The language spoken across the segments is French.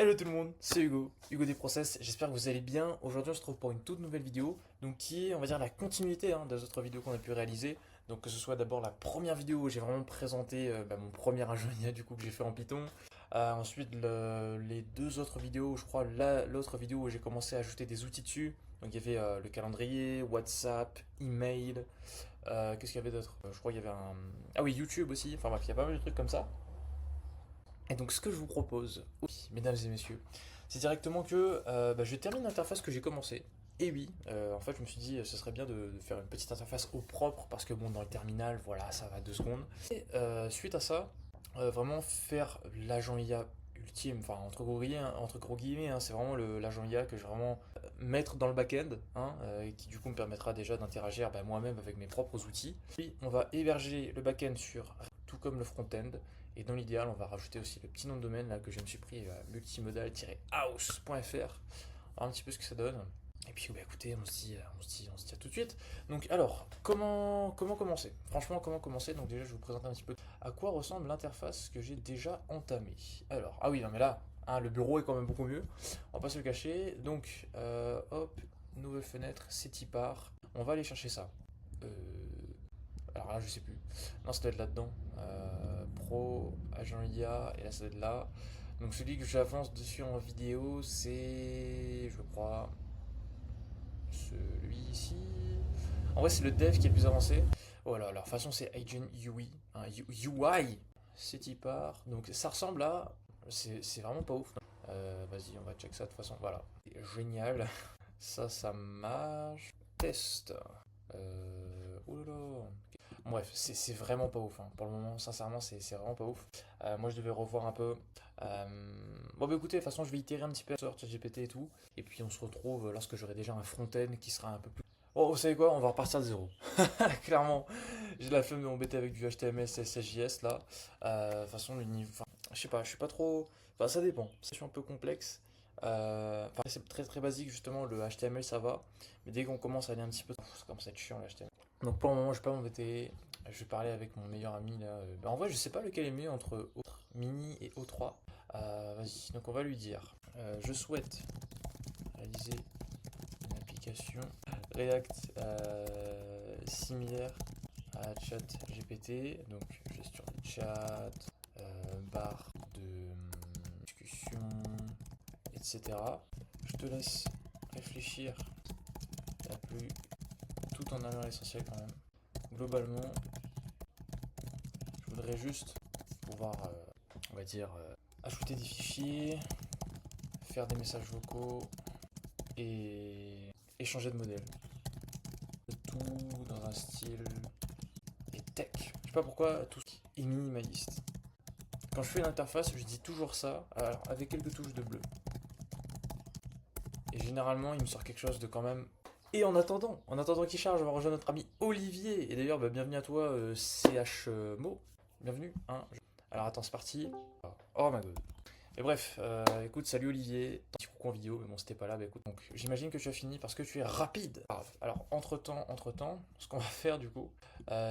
Hello tout le monde, c'est Hugo, Hugo des Process, j'espère que vous allez bien. Aujourd'hui on se retrouve pour une toute nouvelle vidéo, donc qui est on va dire la continuité des autres vidéos qu'on a pu réaliser. Donc que ce soit d'abord la première vidéo où j'ai vraiment présenté mon premier Ajonia du coup que j'ai fait en Python. Ensuite les deux autres vidéos, je crois l'autre vidéo où j'ai commencé à ajouter des outils dessus. Donc il y avait le calendrier, WhatsApp, email, qu'est-ce qu'il y avait d'autre? Je crois qu'il y avait un... Ah oui, YouTube aussi, enfin bref, il y a pas mal de trucs comme ça. Et donc ce que je vous propose, oui, mesdames et messieurs, c'est directement que je termine l'interface que j'ai commencé. Et oui, en fait je me suis dit ce serait bien de faire une petite interface au propre parce que bon dans le terminal, voilà, ça va 2 secondes. Et suite à ça, vraiment faire l'agent IA ultime, enfin entre gros guillemets, hein, c'est vraiment l'agent IA que je vais vraiment mettre dans le back-end, hein, et qui du coup me permettra déjà d'interagir moi-même avec mes propres outils. Puis on va héberger le back-end sur tout comme le front-end. Et dans l'idéal, on va rajouter aussi le petit nom de domaine là, que je me suis pris, multimodal-house.fr. voir un petit peu ce que ça donne. Et puis écoutez, on se dit à tout de suite. Donc alors, comment commencer? Franchement, comment commencer? Donc déjà, je vais vous présenter un petit peu à quoi ressemble l'interface que j'ai déjà entamée. Alors, ah oui, non mais là, hein, le bureau est quand même beaucoup mieux. On va pas se le cacher. Donc, hop, nouvelle fenêtre, c'est part. On va aller chercher ça. Euh, alors là, je sais plus. Non, ça doit être là-dedans. Pro, agent IA, et là, ça doit être là. Donc celui que j'avance dessus en vidéo, c'est, je crois, celui-ci. En vrai, c'est le dev qui est le plus avancé. Voilà, alors de toute façon, c'est Agent UI. Hein, UI, c'est part. Donc ça ressemble à... C'est vraiment pas ouf. Vas-y, on va check ça de toute façon. Voilà. Génial. Ça marche. Test. Oh là là. Bref, c'est vraiment pas ouf, hein. Pour le moment, sincèrement, c'est vraiment pas ouf. Moi, je devais revoir un peu. Euh, Bon, bah écoutez, de toute façon, je vais itérer un petit peu sur ChatGPT et tout. Et puis, on se retrouve lorsque j'aurai déjà un front-end qui sera un peu plus. Oh, vous savez quoi? On va repartir de zéro. Clairement, j'ai la flemme de m'embêter avec du HTML, CSS, JS là. De toute façon, le niveau. Enfin, je sais pas, je suis pas trop. Enfin, ça dépend. Je suis un peu complexe. Enfin, c'est très très basique, justement. Le HTML, ça va. Mais dès qu'on commence à aller un petit peu. Ça commence à être chiant, le HTML. Donc pour le moment, je vais pas m'embêter. Je vais parler avec mon meilleur ami là. En vrai, je sais pas lequel est mieux entre Mini et O3. Vas-y, donc on va lui dire je souhaite réaliser une application React similaire à ChatGPT. Donc gestion des chats, barre de discussion, etc. Je te laisse réfléchir la plus tout en allant à l'essentiel quand même. Globalement, je voudrais juste pouvoir, on va dire, ajouter des fichiers, faire des messages vocaux et changer de modèle. Le tout dans un style et tech. Je sais pas pourquoi tout est minimaliste. Quand je fais une interface, je dis toujours ça, alors avec quelques touches de bleu. Et généralement, il me sort quelque chose de quand même. Et en attendant qu'il charge, on va rejoindre notre ami Olivier. Et d'ailleurs, bienvenue à toi, CHMO. Bienvenue. Hein. Alors attends, c'est parti. Oh my god. Et bref, écoute, salut Olivier. Petit coucou en vidéo, mais bon, c'était pas là. Bah écoute, donc j'imagine que tu as fini parce que tu es rapide. Alors, entre-temps, ce qu'on va faire du coup,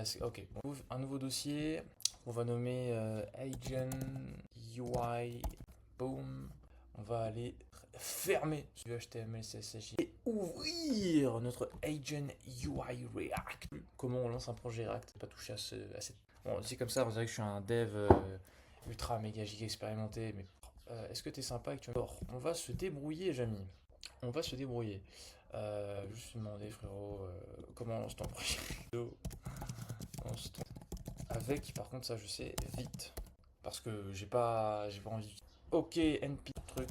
c'est. Ok, on ouvre un nouveau dossier. On va nommer Agent UI. Boom. On va aller fermer ce HTML, CSS et ouvrir notre Agent UI React. Comment on lance un projet React? Pas toucher à cette. Bon, c'est comme ça, on dirait que je suis un dev ultra méga giga expérimenté, mais est-ce que t'es sympa actuellement? Alors, on va se débrouiller, Jamy. On va se débrouiller. Juste demander, frérot, comment on lance ton projet vidéo? Avec, par contre, ça je sais, vite. Parce que j'ai pas envie. Ok, NP truc.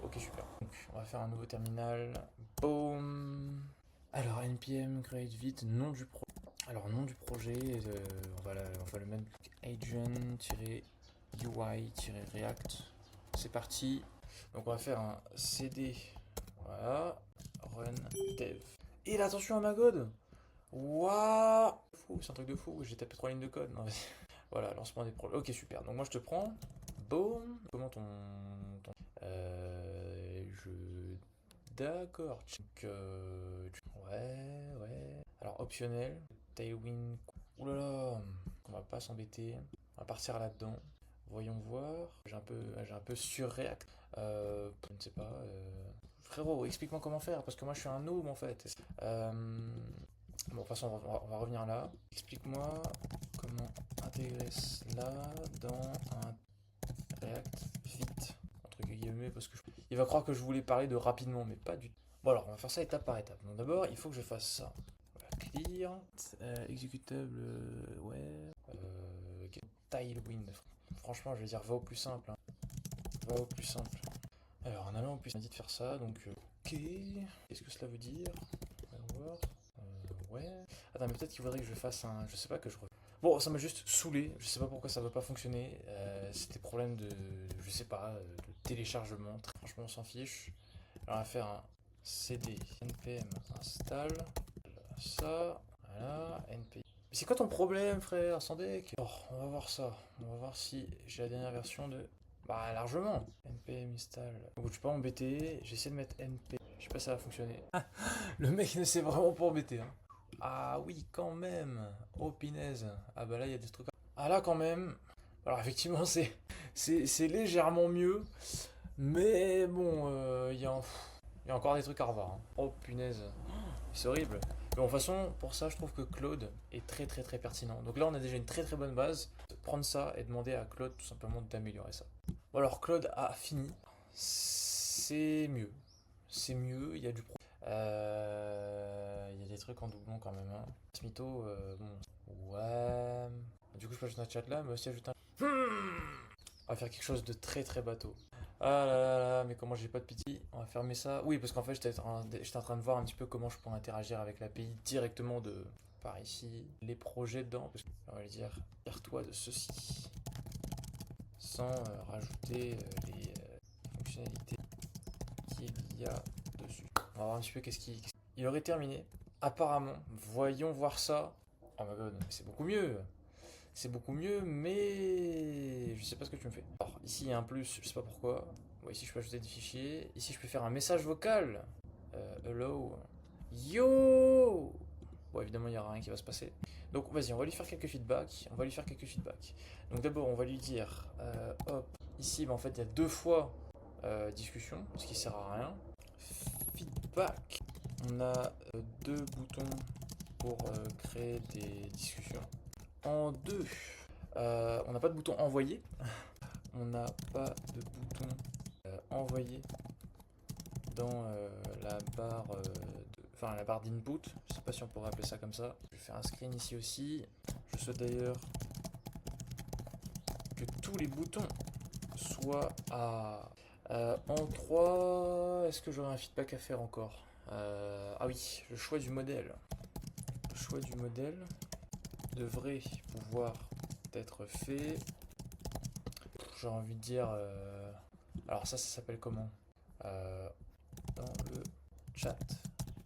Ok, super. Donc, on va faire un nouveau terminal. Boom. Alors, npm create vite, nom du projet. Alors, nom du projet, on va le mettre agent-ui-react. C'est parti. Donc, on va faire un cd. Voilà. Run dev. Et là, attention à ma god. Waouh! C'est un truc de fou. J'ai tapé 3 lignes de code. Non, vas-y. Voilà, lancement des projets. Ok, super. Donc, moi, je te prends. Boom. Comment je. D'accord. Donc, ouais. Alors, optionnel. Tailwind. Ouh là là. On va pas s'embêter. On va partir là-dedans. Voyons voir. J'ai un peu surréact. Je ne sais pas. Frérot, explique-moi comment faire, parce que moi je suis un noob en fait. Bon, de toute façon, on va revenir là. Explique-moi comment intégrer cela dans un React vite, entre guillemets, parce que il va croire que je voulais parler de rapidement, mais pas du tout. Bon alors, on va faire ça étape par étape. Donc d'abord, il faut que je fasse ça. Voilà, clear, exécutable, ouais, Tailwind. Franchement, je vais dire va au plus simple, hein. Va au plus simple. Alors, en allant au plus simple, on m'a dit de faire ça, donc ok. Qu'est-ce que cela veut dire? On va voir. Ouais. Attends, mais peut-être qu'il faudrait que je fasse un, je sais pas, que je. Bon, ça m'a juste saoulé. Je sais pas pourquoi ça veut pas fonctionner. C'était problème de, je sais pas, de téléchargement. Franchement, on s'en fiche. Alors, on va faire un cd npm install. Ça, voilà, npm. Mais c'est quoi ton problème, frère, sans deck? Oh, on va voir ça. On va voir si j'ai la dernière version de. Bah, largement. npm install. Donc, je suis pas embêté. J'essaie de mettre npm. Je sais pas si ça va fonctionner. Le mec ne s'est vraiment pas embêté, hein. Ah oui, quand même. Oh, pinaise. Ah bah là, il y a des trucs. Ah là, quand même. Alors, effectivement, c'est légèrement mieux. Mais bon, il y a encore des trucs à revoir, hein. Oh, punaise. C'est horrible. Mais bon, de toute façon, pour ça, je trouve que Claude est très très très pertinent. Donc là, on a déjà une très très bonne base. Prendre ça et demander à Claude tout simplement d'améliorer ça. Bon, alors, Claude a fini. C'est mieux. C'est mieux, il y a du pro. Il y a des trucs en doublon quand même, hein. Smito, bon. Ouais. Du coup, je peux ajouter un chat là, mais aussi ajouter un. On va faire quelque chose de très très bateau. Ah là là là, mais comment j'ai pas de pitié. On va fermer ça. Oui, parce qu'en fait, j'étais en train de voir un petit peu comment je pourrais interagir avec l'API directement de par ici. Les projets dedans, parce qu'on va lui dire, sers-toi de ceci. Sans rajouter les fonctionnalités qu'il y a dessus. On va voir un petit peu qu'est-ce qui. Il aurait terminé. Apparemment, voyons voir ça. Oh my god, c'est beaucoup mieux. C'est beaucoup mieux, mais je sais pas ce que tu me fais. Alors, ici il y a un plus, je sais pas pourquoi. Bon, ici je peux ajouter des fichiers. Ici je peux faire un message vocal. Hello. Yo. Bon, évidemment, il n'y aura rien qui va se passer. Donc, vas-y, on va lui faire quelques feedbacks. On va lui faire quelques feedbacks. Donc, d'abord, on va lui dire hop, ici, bah, en fait, il y a deux fois discussion, ce qui sert à rien. Feedback. On a deux boutons pour créer des discussions. En deux, on n'a pas de bouton envoyer. On n'a pas de bouton envoyer dans la barre la barre d'input. Je sais pas si on pourrait appeler ça comme ça. Je vais faire un screen ici aussi. Je souhaite d'ailleurs que tous les boutons soient à en 3. Est-ce que j'aurais un feedback à faire encore? Ah oui, le choix du modèle. Le choix du modèle devrait pouvoir être fait. J'ai envie de dire. Alors ça s'appelle comment? Dans le chat.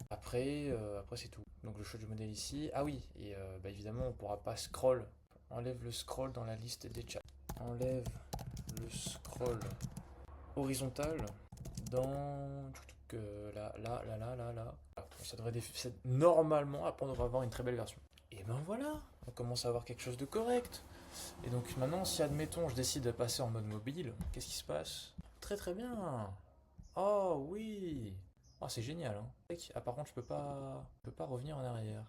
Après c'est tout. Donc le choix du modèle ici. Ah oui, et bah évidemment on pourra pas scroll. Enlève le scroll dans la liste des chats. Enlève le scroll horizontal dans là. Ça devrait normalement, après on devrait avoir une très belle version. Et ben voilà, on commence à avoir quelque chose de correct. Et donc maintenant, si admettons je décide de passer en mode mobile, qu'est-ce qui se passe? Très très bien. Oh oui. Oh c'est génial, hein. Ah par contre je peux pas revenir en arrière.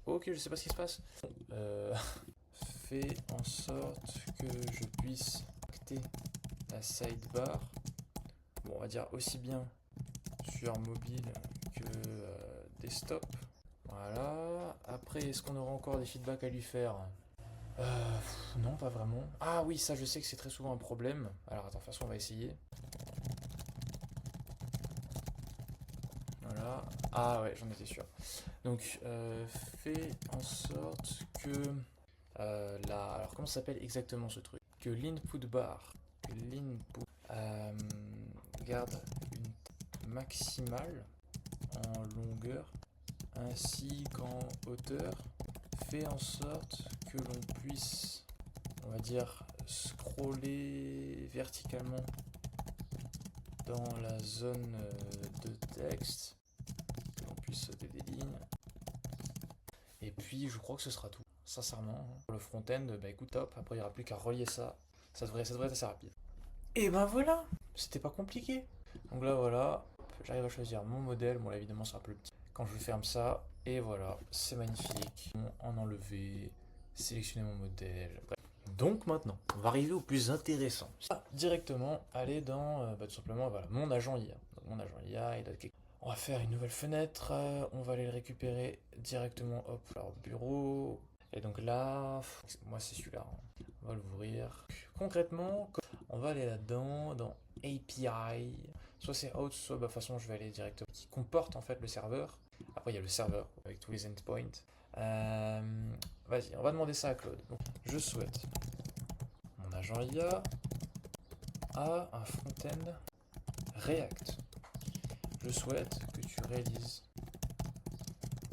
Ok, je sais pas ce qui se passe. Fais en sorte que je puisse acter la sidebar. Bon, on va dire aussi bien sur mobile que desktop. Voilà. Après, est-ce qu'on aura encore des feedbacks à lui faire? Non, pas vraiment. Ah oui, ça je sais que c'est très souvent un problème. Alors attends, de toute façon on va essayer. Voilà. Ah ouais, j'en étais sûr. Donc, fais en sorte que alors comment ça s'appelle exactement ce truc? Que l'input bar, que l'input garde une taille maximale en longueur ainsi qu'en hauteur. Fait en sorte que l'on puisse, on va dire, scroller verticalement dans la zone de texte, que l'on puisse sauter des lignes. Et puis je crois que ce sera tout, sincèrement. Pour le front-end, bah écoute, top, après il n'y aura plus qu'à relier ça ça devrait être assez rapide. Et ben voilà, c'était pas compliqué. Donc là voilà, j'arrive à choisir mon modèle. Bon là évidemment c'est un peu petit. Quand je ferme ça, et voilà, c'est magnifique. En enlever, sélectionner mon modèle. Bref. Donc maintenant, on va arriver au plus intéressant. Directement aller dans tout simplement voilà, mon agent IA. Donc, mon agent IA, on va faire une nouvelle fenêtre, on va aller le récupérer directement, hop, alors bureau. Et donc là, moi c'est celui-là, hein. On va l'ouvrir. Concrètement, on va aller là-dedans, dans API. Soit c'est out, soit de toute façon je vais aller directement. Qui comporte en fait le serveur. Après il y a le serveur avec tous les endpoints. Euh, Vas-y, on va demander ça à Claude. Donc, je souhaite mon agent IA a un front-end React. Je souhaite que tu réalises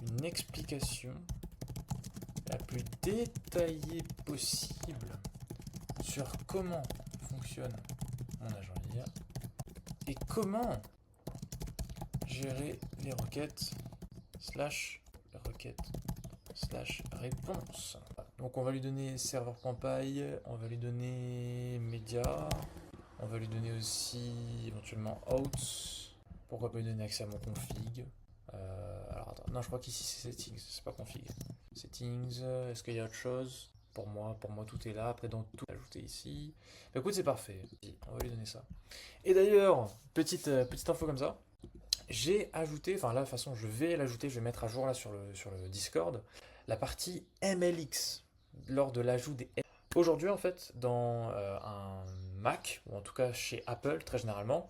une explication la plus détaillée possible sur comment fonctionne mon agent IA et comment gérer les requêtes réponse. Donc on va lui donner serveur.py, on va lui donner media, on va lui donner aussi éventuellement out. Pourquoi pas lui donner accès à mon config. Alors attends, non je crois qu'ici c'est settings, c'est pas config. Settings, est-ce qu'il y a autre chose? Pour moi tout est là. Après dans tout, ajouter ici. Bah, écoute c'est parfait, on va lui donner ça. Et d'ailleurs, petite info comme ça, j'ai ajouté, enfin là de toute façon je vais l'ajouter, je vais mettre à jour là sur le Discord, la partie MLX lors de l'ajout des... Aujourd'hui en fait dans un Mac, ou en tout cas chez Apple très généralement,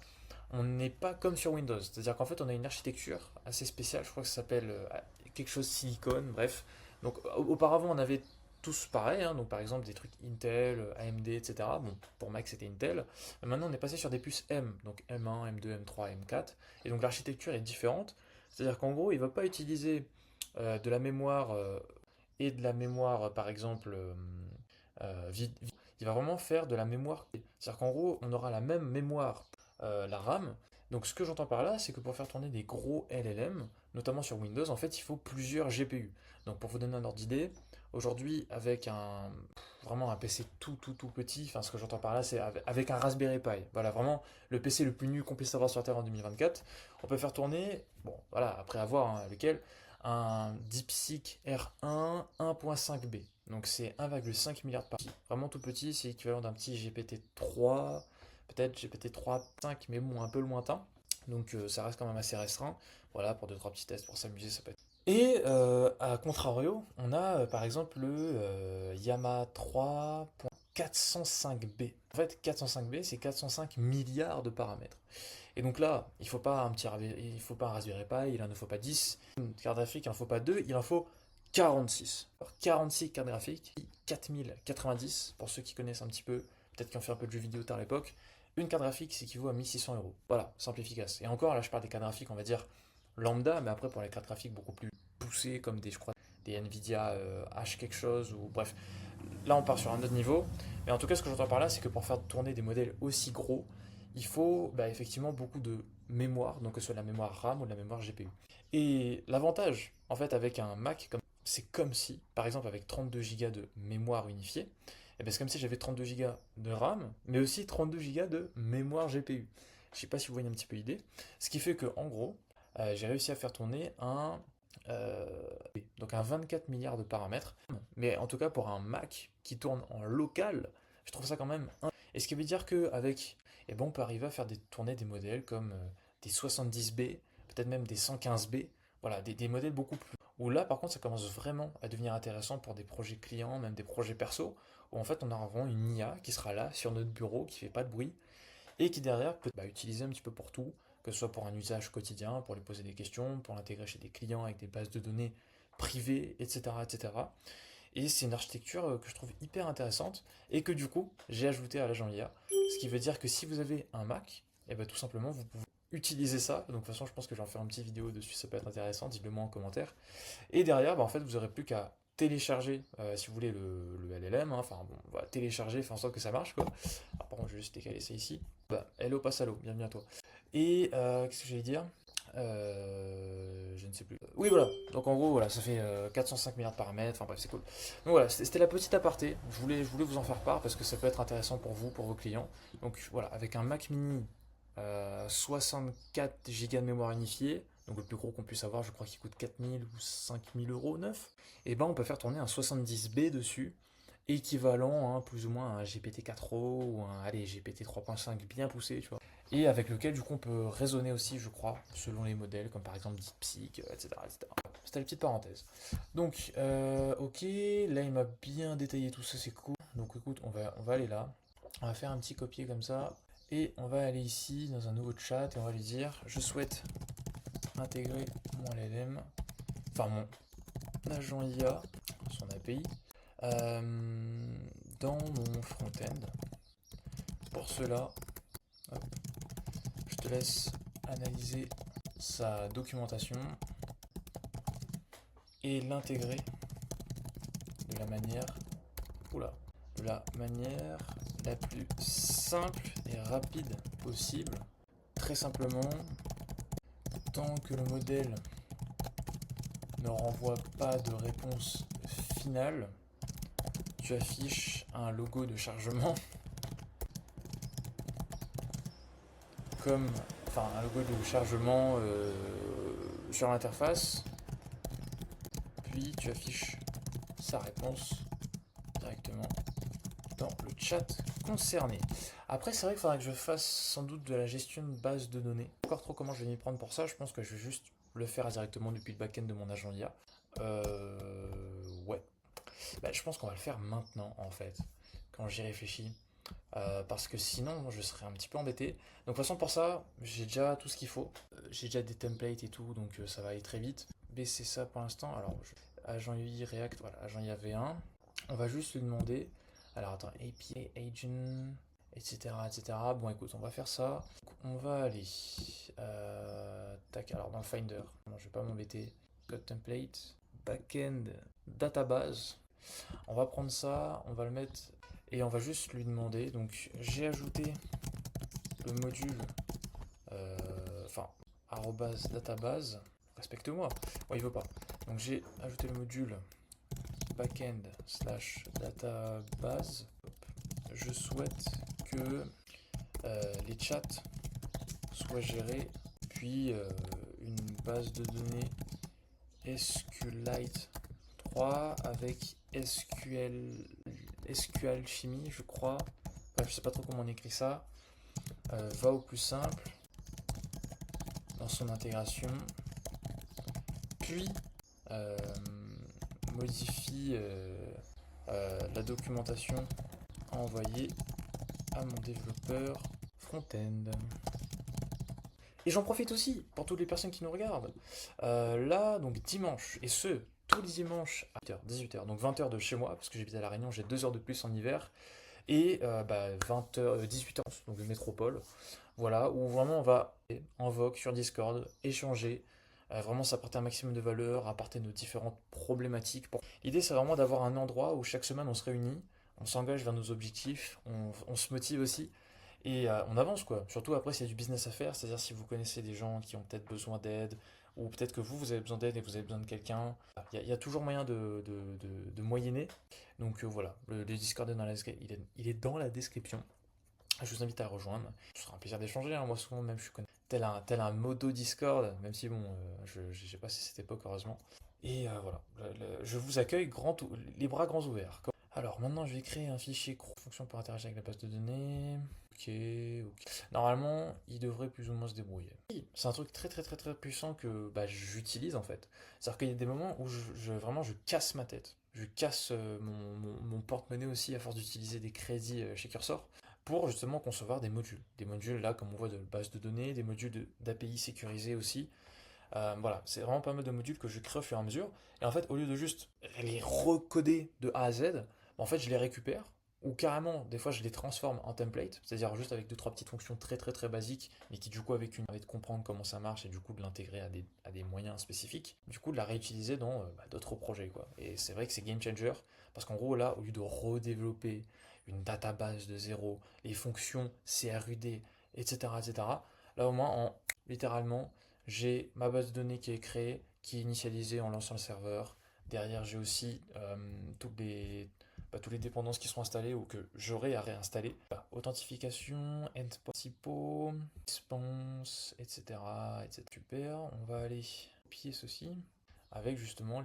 on n'est pas comme sur Windows. C'est-à-dire qu'en fait, on a une architecture assez spéciale. Je crois que ça s'appelle quelque chose silicone, bref. Donc, auparavant, on avait tous pareil. Hein, donc, par exemple, des trucs Intel, AMD, etc. Bon, pour Mac, c'était Intel. Mais maintenant, on est passé sur des puces M. Donc, M1, M2, M3, M4. Et donc, l'architecture est différente. C'est-à-dire qu'en gros, il ne va pas utiliser de la mémoire et de la mémoire, par exemple, vide. Il va vraiment faire de la mémoire. C'est-à-dire qu'en gros, on aura la même mémoire la RAM. Donc ce que j'entends par là, c'est que pour faire tourner des gros LLM, notamment sur Windows, en fait, il faut plusieurs GPU. Donc pour vous donner un ordre d'idée, aujourd'hui, avec vraiment un PC tout petit, enfin ce que j'entends par là, c'est avec un Raspberry Pi. Voilà, vraiment le PC le plus nul qu'on puisse avoir sur Terre en 2024. On peut faire tourner, bon, voilà, après avoir lequel, un DeepSeek R1 1.5B. Donc c'est 1,5 milliard par. Vraiment tout petit, c'est équivalent d'un petit GPT-3, peut-être GPT-3, 5, mais bon, un peu lointain. Donc ça reste quand même assez restreint. Voilà, pour 2-3 petits tests, pour s'amuser, ça peut être. Et à contrario, on a par exemple le Yamaha 3.405B. En fait, 405B, c'est 405 milliards de paramètres. Et donc là, il ne faut pas il faut pas un Raspberry Pi, il en faut pas 10. Une carte graphique, il n'en faut pas 2, il en faut 46. Alors 46 cartes graphiques, 4090, pour ceux qui connaissent un petit peu, peut-être qui ont fait un peu de jeux vidéo tard à l'époque. Une carte graphique, c'est équivaut à 1600 euros. Voilà, simple et efficace. Et encore, là, je parle des cartes graphiques, on va dire lambda, mais après, pour les cartes graphiques beaucoup plus poussées, comme je crois, des Nvidia H quelque chose, ou bref. Là, on part sur un autre niveau. Mais en tout cas, ce que j'entends par là, c'est que pour faire tourner des modèles aussi gros, il faut effectivement beaucoup de mémoire, donc que ce soit de la mémoire RAM ou de la mémoire GPU. Et l'avantage, en fait, avec un Mac, c'est comme si, par exemple, avec 32 Go de mémoire unifiée, et ben c'est comme si j'avais 32 Go de RAM, mais aussi 32 Go de mémoire GPU. Je ne sais pas si vous voyez un petit peu l'idée. Ce qui fait que, en gros, j'ai réussi à faire tourner euh, donc un 24 milliards de paramètres. Mais en tout cas, pour un Mac qui tourne en local, je trouve ça quand même. Et ce qui veut dire qu'avec, on peut arriver à faire tourner des modèles comme des 70B, peut-être même des 115B. Voilà, des modèles beaucoup plus. Où là, par contre, ça commence vraiment à devenir intéressant pour des projets clients, même des projets perso, où en fait, on aura vraiment une IA qui sera là sur notre bureau, qui fait pas de bruit, et qui derrière peut utiliser un petit peu pour tout, que ce soit pour un usage quotidien, pour lui poser des questions, pour l'intégrer chez des clients avec des bases de données privées, etc. etc. Et c'est une architecture que je trouve hyper intéressante et que du coup, j'ai ajouté à l'agent IA. Ce qui veut dire que si vous avez un Mac, et tout simplement, vous pouvez utiliser ça. Donc de toute façon, je pense que j'en ferai une petite vidéo dessus, ça peut être intéressant, dites-le moi en commentaire. Et derrière, en fait, vous n'aurez plus qu'à télécharger, si vous voulez, le LLM, hein. Enfin bon, on va télécharger, faire en sorte que ça marche, quoi. Alors, par contre, je vais juste décaler ça ici. Hello Passalo, bienvenue à toi. Et qu'est-ce que j'allais dire? Je ne sais plus. Oui, voilà. Donc en gros, voilà, ça fait 405 milliards de paramètres. Enfin bref, c'est cool. Donc voilà, c'était la petite aparté. Je voulais vous en faire part parce que ça peut être intéressant pour vous, pour vos clients. Donc voilà, avec un Mac mini 64 Go de mémoire unifiée, donc le plus gros qu'on puisse avoir, je crois qu'il coûte 4000 ou 5000 euros neuf, et ben on peut faire tourner un 70B dessus, équivalent plus ou moins à un GPT-4o ou un allez, GPT 3.5 bien poussé, tu vois. Et avec lequel du coup on peut raisonner aussi, je crois, selon les modèles, comme par exemple DeepSeek, etc., etc. C'était la petite parenthèse. Donc, ok, là il m'a bien détaillé tout ça, c'est cool. Donc écoute, on va aller là, on va faire un petit copier comme ça, et on va aller ici dans un nouveau chat et on va lui dire je souhaite intégrer mon LLM, enfin mon agent IA, son API, dans mon front-end. Pour cela, hop, je te laisse analyser sa documentation et l'intégrer de la manière, de la manière la plus simple et rapide possible. Très simplement, tant que le modèle ne renvoie pas de réponse finale, tu affiches un logo de chargement comme, enfin un logo de chargement sur l'interface, puis tu affiches sa réponse directement dans le chat concerné. Après, c'est vrai qu'il faudra que je fasse sans doute de la gestion de base de données. Encore trop comment je vais m'y prendre pour ça, je pense que je vais juste le faire directement depuis le back-end de mon agent IA. Ouais. Bah, je pense qu'on va le faire maintenant en fait, quand j'y réfléchis. Parce que sinon, je serais un petit peu embêté. Donc, de toute façon, pour ça, j'ai déjà tout ce qu'il faut. J'ai déjà des templates et tout, donc ça va aller très vite. Baisser ça pour l'instant. Alors, agent UI React, voilà, agent IA V1. On va juste lui demander. Alors, attends, API Agent, etc., etc. Bon, écoute, on va faire ça. On va aller. Tac, alors dans le Finder. Non, je vais pas m'embêter. Code template, backend, database. On va prendre ça, on va le mettre et on va juste lui demander. Donc j'ai ajouté le module, enfin, arrobase database, respecte-moi, ouais, il veut pas. Donc j'ai ajouté le module backend slash database. Je souhaite que les chats soient gérés, puis une base de données SQLite 3 avec SQL Chimie, je crois. Bref, je sais pas trop comment on écrit ça. Va au plus simple dans son intégration. Puis modifie la documentation envoyée à mon développeur front-end. Et j'en profite aussi pour toutes les personnes qui nous regardent. Là, donc dimanche, et ce, tous les dimanches à 18h, donc 20h de chez moi, parce que j'habite à La Réunion, j'ai 2 heures de plus en hiver, et 20h, 18h, donc de métropole, voilà, où vraiment on va en vogue sur Discord, échanger, vraiment s'apporter un maximum de valeur, apporter nos différentes problématiques. L'idée c'est vraiment d'avoir un endroit où chaque semaine on se réunit, on s'engage vers nos objectifs, on se motive aussi, et on avance quoi. Surtout après s'il y a du business à faire, c'est-à-dire si vous connaissez des gens qui ont peut-être besoin d'aide, ou peut-être que vous avez besoin d'aide et vous avez besoin de quelqu'un, il y a toujours moyen de moyenner. Donc voilà, le Discord est dans il est dans la description. Je vous invite à rejoindre. Ce sera un plaisir d'échanger, hein. Moi souvent même je suis tel un modo Discord, même si bon, j'ai passé cette époque heureusement. Et voilà, je vous accueille les bras grands ouverts. Alors maintenant je vais créer un fichier fonction pour interagir avec la base de données. Ok, ok. Normalement, il devrait plus ou moins se débrouiller. C'est un truc très très très très puissant que j'utilise en fait. C'est-à-dire qu'il y a des moments où vraiment je casse ma tête. Je casse mon porte-monnaie aussi à force d'utiliser des crédits chez Cursor pour justement concevoir des modules. Des modules là, comme on voit, de base de données, des modules d'API sécurisés aussi. Voilà, c'est vraiment pas mal de modules que je crée au fur et à mesure. Et en fait, au lieu de juste les recoder de A à Z, en fait, je les récupère, ou carrément, des fois, je les transforme en template, c'est-à-dire juste avec deux, trois petites fonctions très, très, très basiques, mais qui, du coup, avec de comprendre comment ça marche et du coup, de l'intégrer à des moyens spécifiques, du coup, de la réutiliser dans d'autres projets, quoi. Et c'est vrai que c'est game changer, parce qu'en gros, là, au lieu de redévelopper une database de zéro, les fonctions CRUD, etc., etc., là, au moins, littéralement, J'ai ma base de données qui est créée, qui est initialisée en lançant le serveur. Derrière, j'ai aussi toutes les dépendances qui sont installées ou que j'aurai à réinstaller. Bah, authentification, endpoint, response, etc. Super, on va aller copier ceci avec justement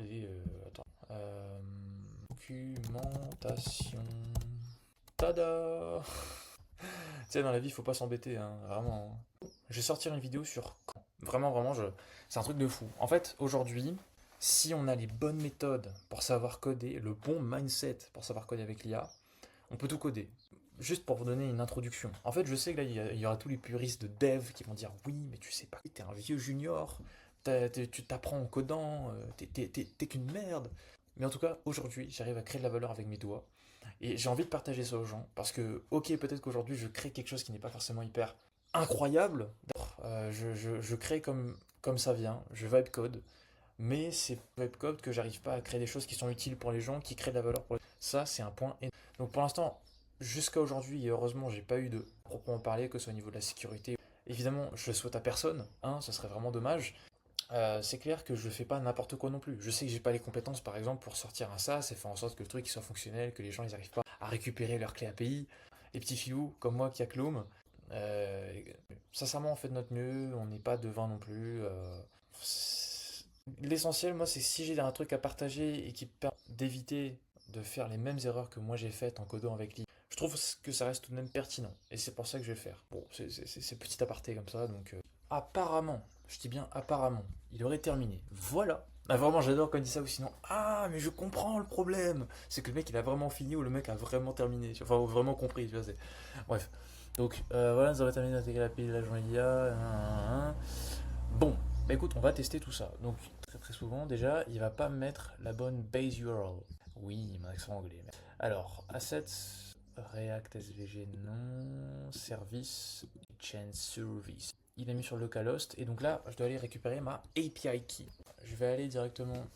documentation. Tada! Tu sais, dans la vie, il faut pas s'embêter, hein, vraiment, hein. Je vais sortir une vidéo sur quand. Vraiment, vraiment, c'est un truc de fou. En fait, aujourd'hui, si on a les bonnes méthodes pour savoir coder, le bon mindset pour savoir coder avec l'IA, on peut tout coder. Juste pour vous donner une introduction. En fait, je sais que là, il y aura tous les puristes de dev qui vont dire oui, mais tu sais pas, t'es un vieux junior, tu t'apprends en codant, t'es qu'une merde. Mais en tout cas, aujourd'hui, j'arrive à créer de la valeur avec mes doigts. Et j'ai envie de partager ça aux gens. Parce que, ok, peut-être qu'aujourd'hui, je crée quelque chose qui n'est pas forcément hyper incroyable. Je crée comme ça vient, je vibe code. Mais c'est vibe code que j'arrive pas à créer des choses qui sont utiles pour les gens, qui créent de la valeur pour les gens. Ça, c'est un point énorme. Donc pour l'instant, jusqu'à aujourd'hui, et heureusement, j'ai pas eu de proprement parler, que ce soit au niveau de la sécurité. Évidemment, je le souhaite à personne, hein, ce serait vraiment dommage. C'est clair que je fais pas n'importe quoi non plus. Je sais que j'ai pas les compétences, par exemple, pour sortir un SaaS et faire en sorte que le truc il soit fonctionnel, que les gens ils arrivent pas à récupérer leur clé API. Les petits filous comme moi qui a Clome, euh, sincèrement, on fait de notre mieux, on n'est pas devin non plus. L'essentiel, moi, c'est si j'ai un truc à partager et qui permet d'éviter de faire les mêmes erreurs que moi j'ai faites en codant avec l'IA, je trouve que ça reste tout de même pertinent. Et c'est pour ça que je vais le faire. Bon, c'est petit aparté comme ça, donc apparemment, je dis bien apparemment, il aurait terminé. Voilà. Ah, vraiment, j'adore quand il dit ça, ou sinon, ah, mais je comprends le problème. C'est que le mec, il a vraiment fini ou le mec a vraiment terminé. Enfin, ou vraiment compris, tu vois. Bref. Donc, voilà, nous avons terminé d'intégrer l'API de l'agent IA. Bon, bah écoute, on va tester tout ça. Donc, très très souvent, déjà, il va pas mettre la bonne base URL. Oui, mon accent anglais. Alors, assets, React SVG, non. Service, chain service. Il a mis sur localhost et donc là, je dois aller récupérer ma API key. Je vais aller directement.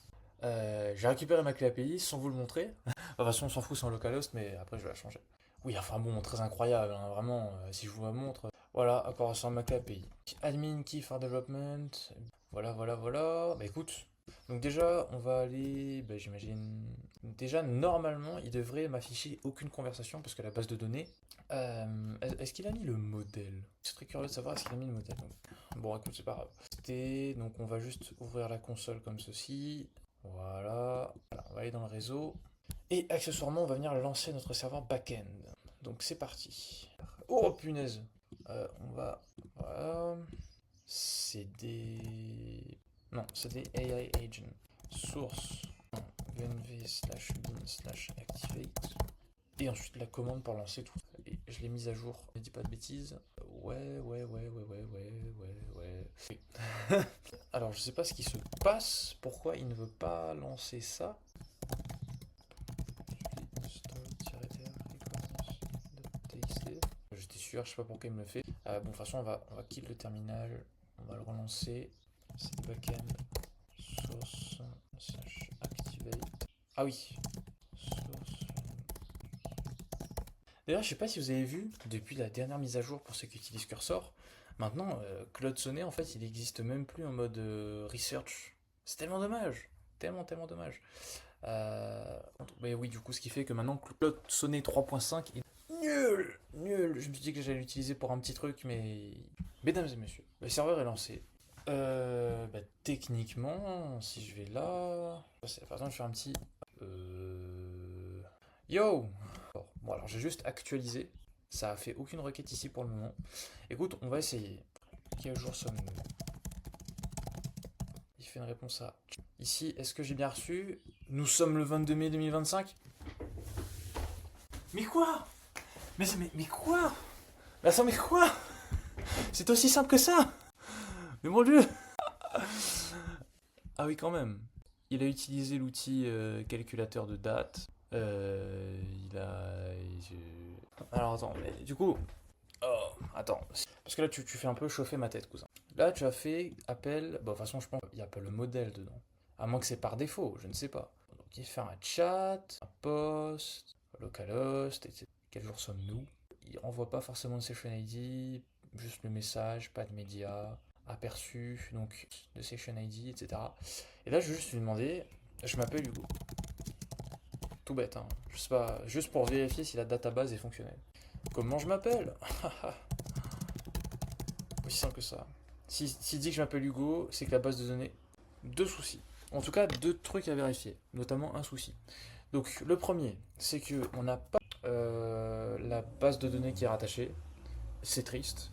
J'ai récupéré ma clé API sans vous le montrer. De toute façon, on s'en fout sans localhost, mais après, je vais la changer. Oui, enfin bon, très incroyable, hein, vraiment. Si je vous la montre. Voilà, à quoi ressemble ma clé API. Admin key for development. Voilà, voilà, voilà. Bah écoute. Donc déjà, on va aller, bah, j'imagine. Déjà, normalement, il devrait m'afficher aucune conversation parce que la base de données. Est-ce qu'il a mis le modèle? Je suis très curieux de savoir est-ce qu'il a mis le modèle. Bon, écoute, c'est pas grave. Donc on va juste ouvrir la console comme ceci. Voilà. Voilà, on va aller dans le réseau. Et accessoirement, on va venir lancer notre serveur backend. Donc c'est parti. Oh punaise. On va. Voilà. C'est des. Non, c'est des AI agents. Source. Venv slash bin slash activate. Et ensuite la commande pour lancer tout. Et je l'ai mise à jour. Ne dis pas de bêtises. Ouais. Oui. Alors je sais pas ce qui se passe. Pourquoi il ne veut pas lancer ça? J'étais sûr, je sais pas pourquoi il me le fait. Bon, de toute façon, on va quitter le terminal. On va le relancer. C'est backend source slash activate. Ah oui. Source. D'ailleurs, je sais pas si vous avez vu, depuis la dernière mise à jour pour ceux qui utilisent Cursor, maintenant, Claude Sonnet, en fait, il n'existe même plus en mode research. C'est tellement dommage. Tellement dommage. Mais oui, du coup, ce qui fait que maintenant, Claude Sonnet 3.5 est nul. Je me suis dit que j'allais l'utiliser pour un petit truc, mais. Mesdames et messieurs, le serveur est lancé. Techniquement, si je vais là. Par exemple, je fais un petit. Yo! Bon, alors j'ai juste actualisé. Ça a fait aucune requête ici pour le moment. Écoute, on va essayer. Quel jour sommes-nous? Il fait une réponse à. Ici, est-ce que j'ai bien reçu? Nous sommes le 22 mai 2025. Mais quoi? Mais quoi? Mais attends, mais quoi? C'est aussi simple que ça? Mais mon dieu! Ah oui, quand même. Il a utilisé l'outil calculateur de date. Il a. Alors attends, mais du coup. Oh, attends. Parce que là, tu fais un peu chauffer ma tête, cousin. Là, tu as fait appel. Bon, de toute façon, je pense qu'il n'y a pas le modèle dedans. À moins que c'est par défaut, je ne sais pas. Donc, il fait un chat, un post, localhost, etc. Quel jour sommes-nous? Il renvoie pas forcément de session ID, juste le message, pas de médias. aperçu, donc de session ID, etc. Et là, je vais juste lui demander, je m'appelle Hugo. Tout bête, hein. Je sais pas, juste pour vérifier si la database est fonctionnelle. Comment je m'appelle? Aussi simple que ça. S'il dit que je m'appelle Hugo, c'est que la base de données, deux soucis. En tout cas, deux trucs à vérifier, notamment un souci. Donc le premier, c'est que on n'a pas la base de données qui est rattachée. C'est triste.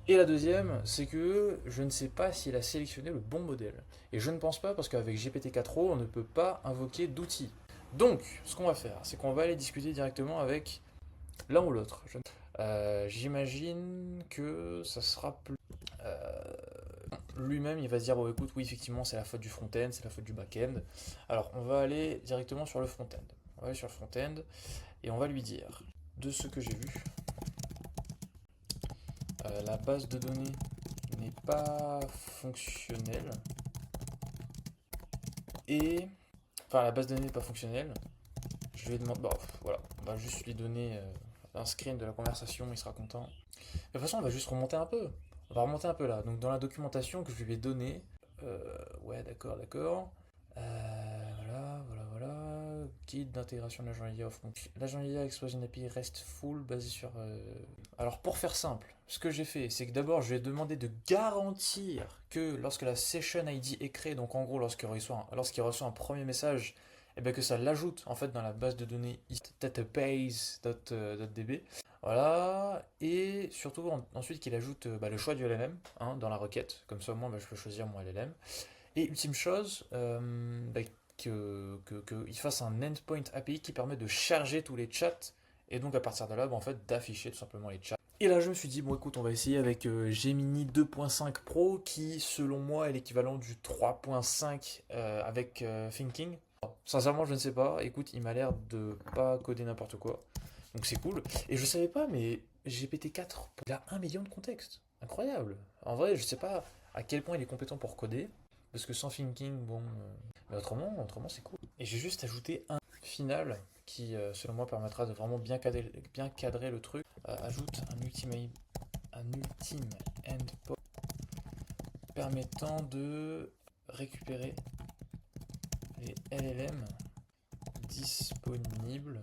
Et la deuxième, c'est que je ne sais pas s'il a sélectionné le bon modèle. Et je ne pense pas parce qu'avec GPT-4o, on ne peut pas invoquer d'outils. Donc, ce qu'on va faire, c'est qu'on va aller discuter directement avec l'un ou l'autre. J'imagine que ça sera plus... euh, lui-même, il va se dire, oh, écoute, oui, effectivement, c'est la faute du front-end, c'est la faute du back-end. Alors, on va aller directement sur le front-end. On va aller sur le front-end et on va lui dire, de ce que j'ai vu, la base de données n'est pas fonctionnelle. Et... Enfin, la base de données n'est pas fonctionnelle. Je vais demander... Bon, voilà, on va juste lui donner un screen de la conversation, il sera content. De toute façon, on va juste remonter un peu. On va remonter un peu là. Donc dans la documentation que je lui ai donnée, ouais, d'accord, d'accord. Voilà. Guide d'intégration de l'agent IA off. Donc l'agent IA expose une API RESTful basée sur. Alors pour faire simple, ce que j'ai fait, c'est que d'abord je lui ai demandé de garantir que lorsque la session ID est créée, donc en gros lorsqu'il reçoit un premier message, et bien que ça l'ajoute en fait dans la base de données database.db. Voilà, et surtout ensuite qu'il ajoute le choix du LLM dans la requête, comme ça au moins je peux choisir mon LLM. Et ultime chose, qu'il fasse un endpoint API qui permet de charger tous les chats, et donc à partir de là, en fait, d'afficher tout simplement les chats. Et là, je me suis dit, bon écoute, on va essayer avec Gemini 2.5 Pro, qui selon moi est l'équivalent du 3.5 avec Thinking. Sincèrement, je ne sais pas. Écoute, il m'a l'air de pas coder n'importe quoi. Donc c'est cool. Et je savais pas, mais GPT-4, il a 1 million de contextes. Incroyable. En vrai, je sais pas à quel point il est compétent pour coder. Parce que sans thinking, bon. Mais autrement c'est cool. Et j'ai juste ajouté un final qui, selon moi, permettra de vraiment bien cadrer le truc. Ajoute un ultime endpoint permettant de récupérer les LLM disponibles.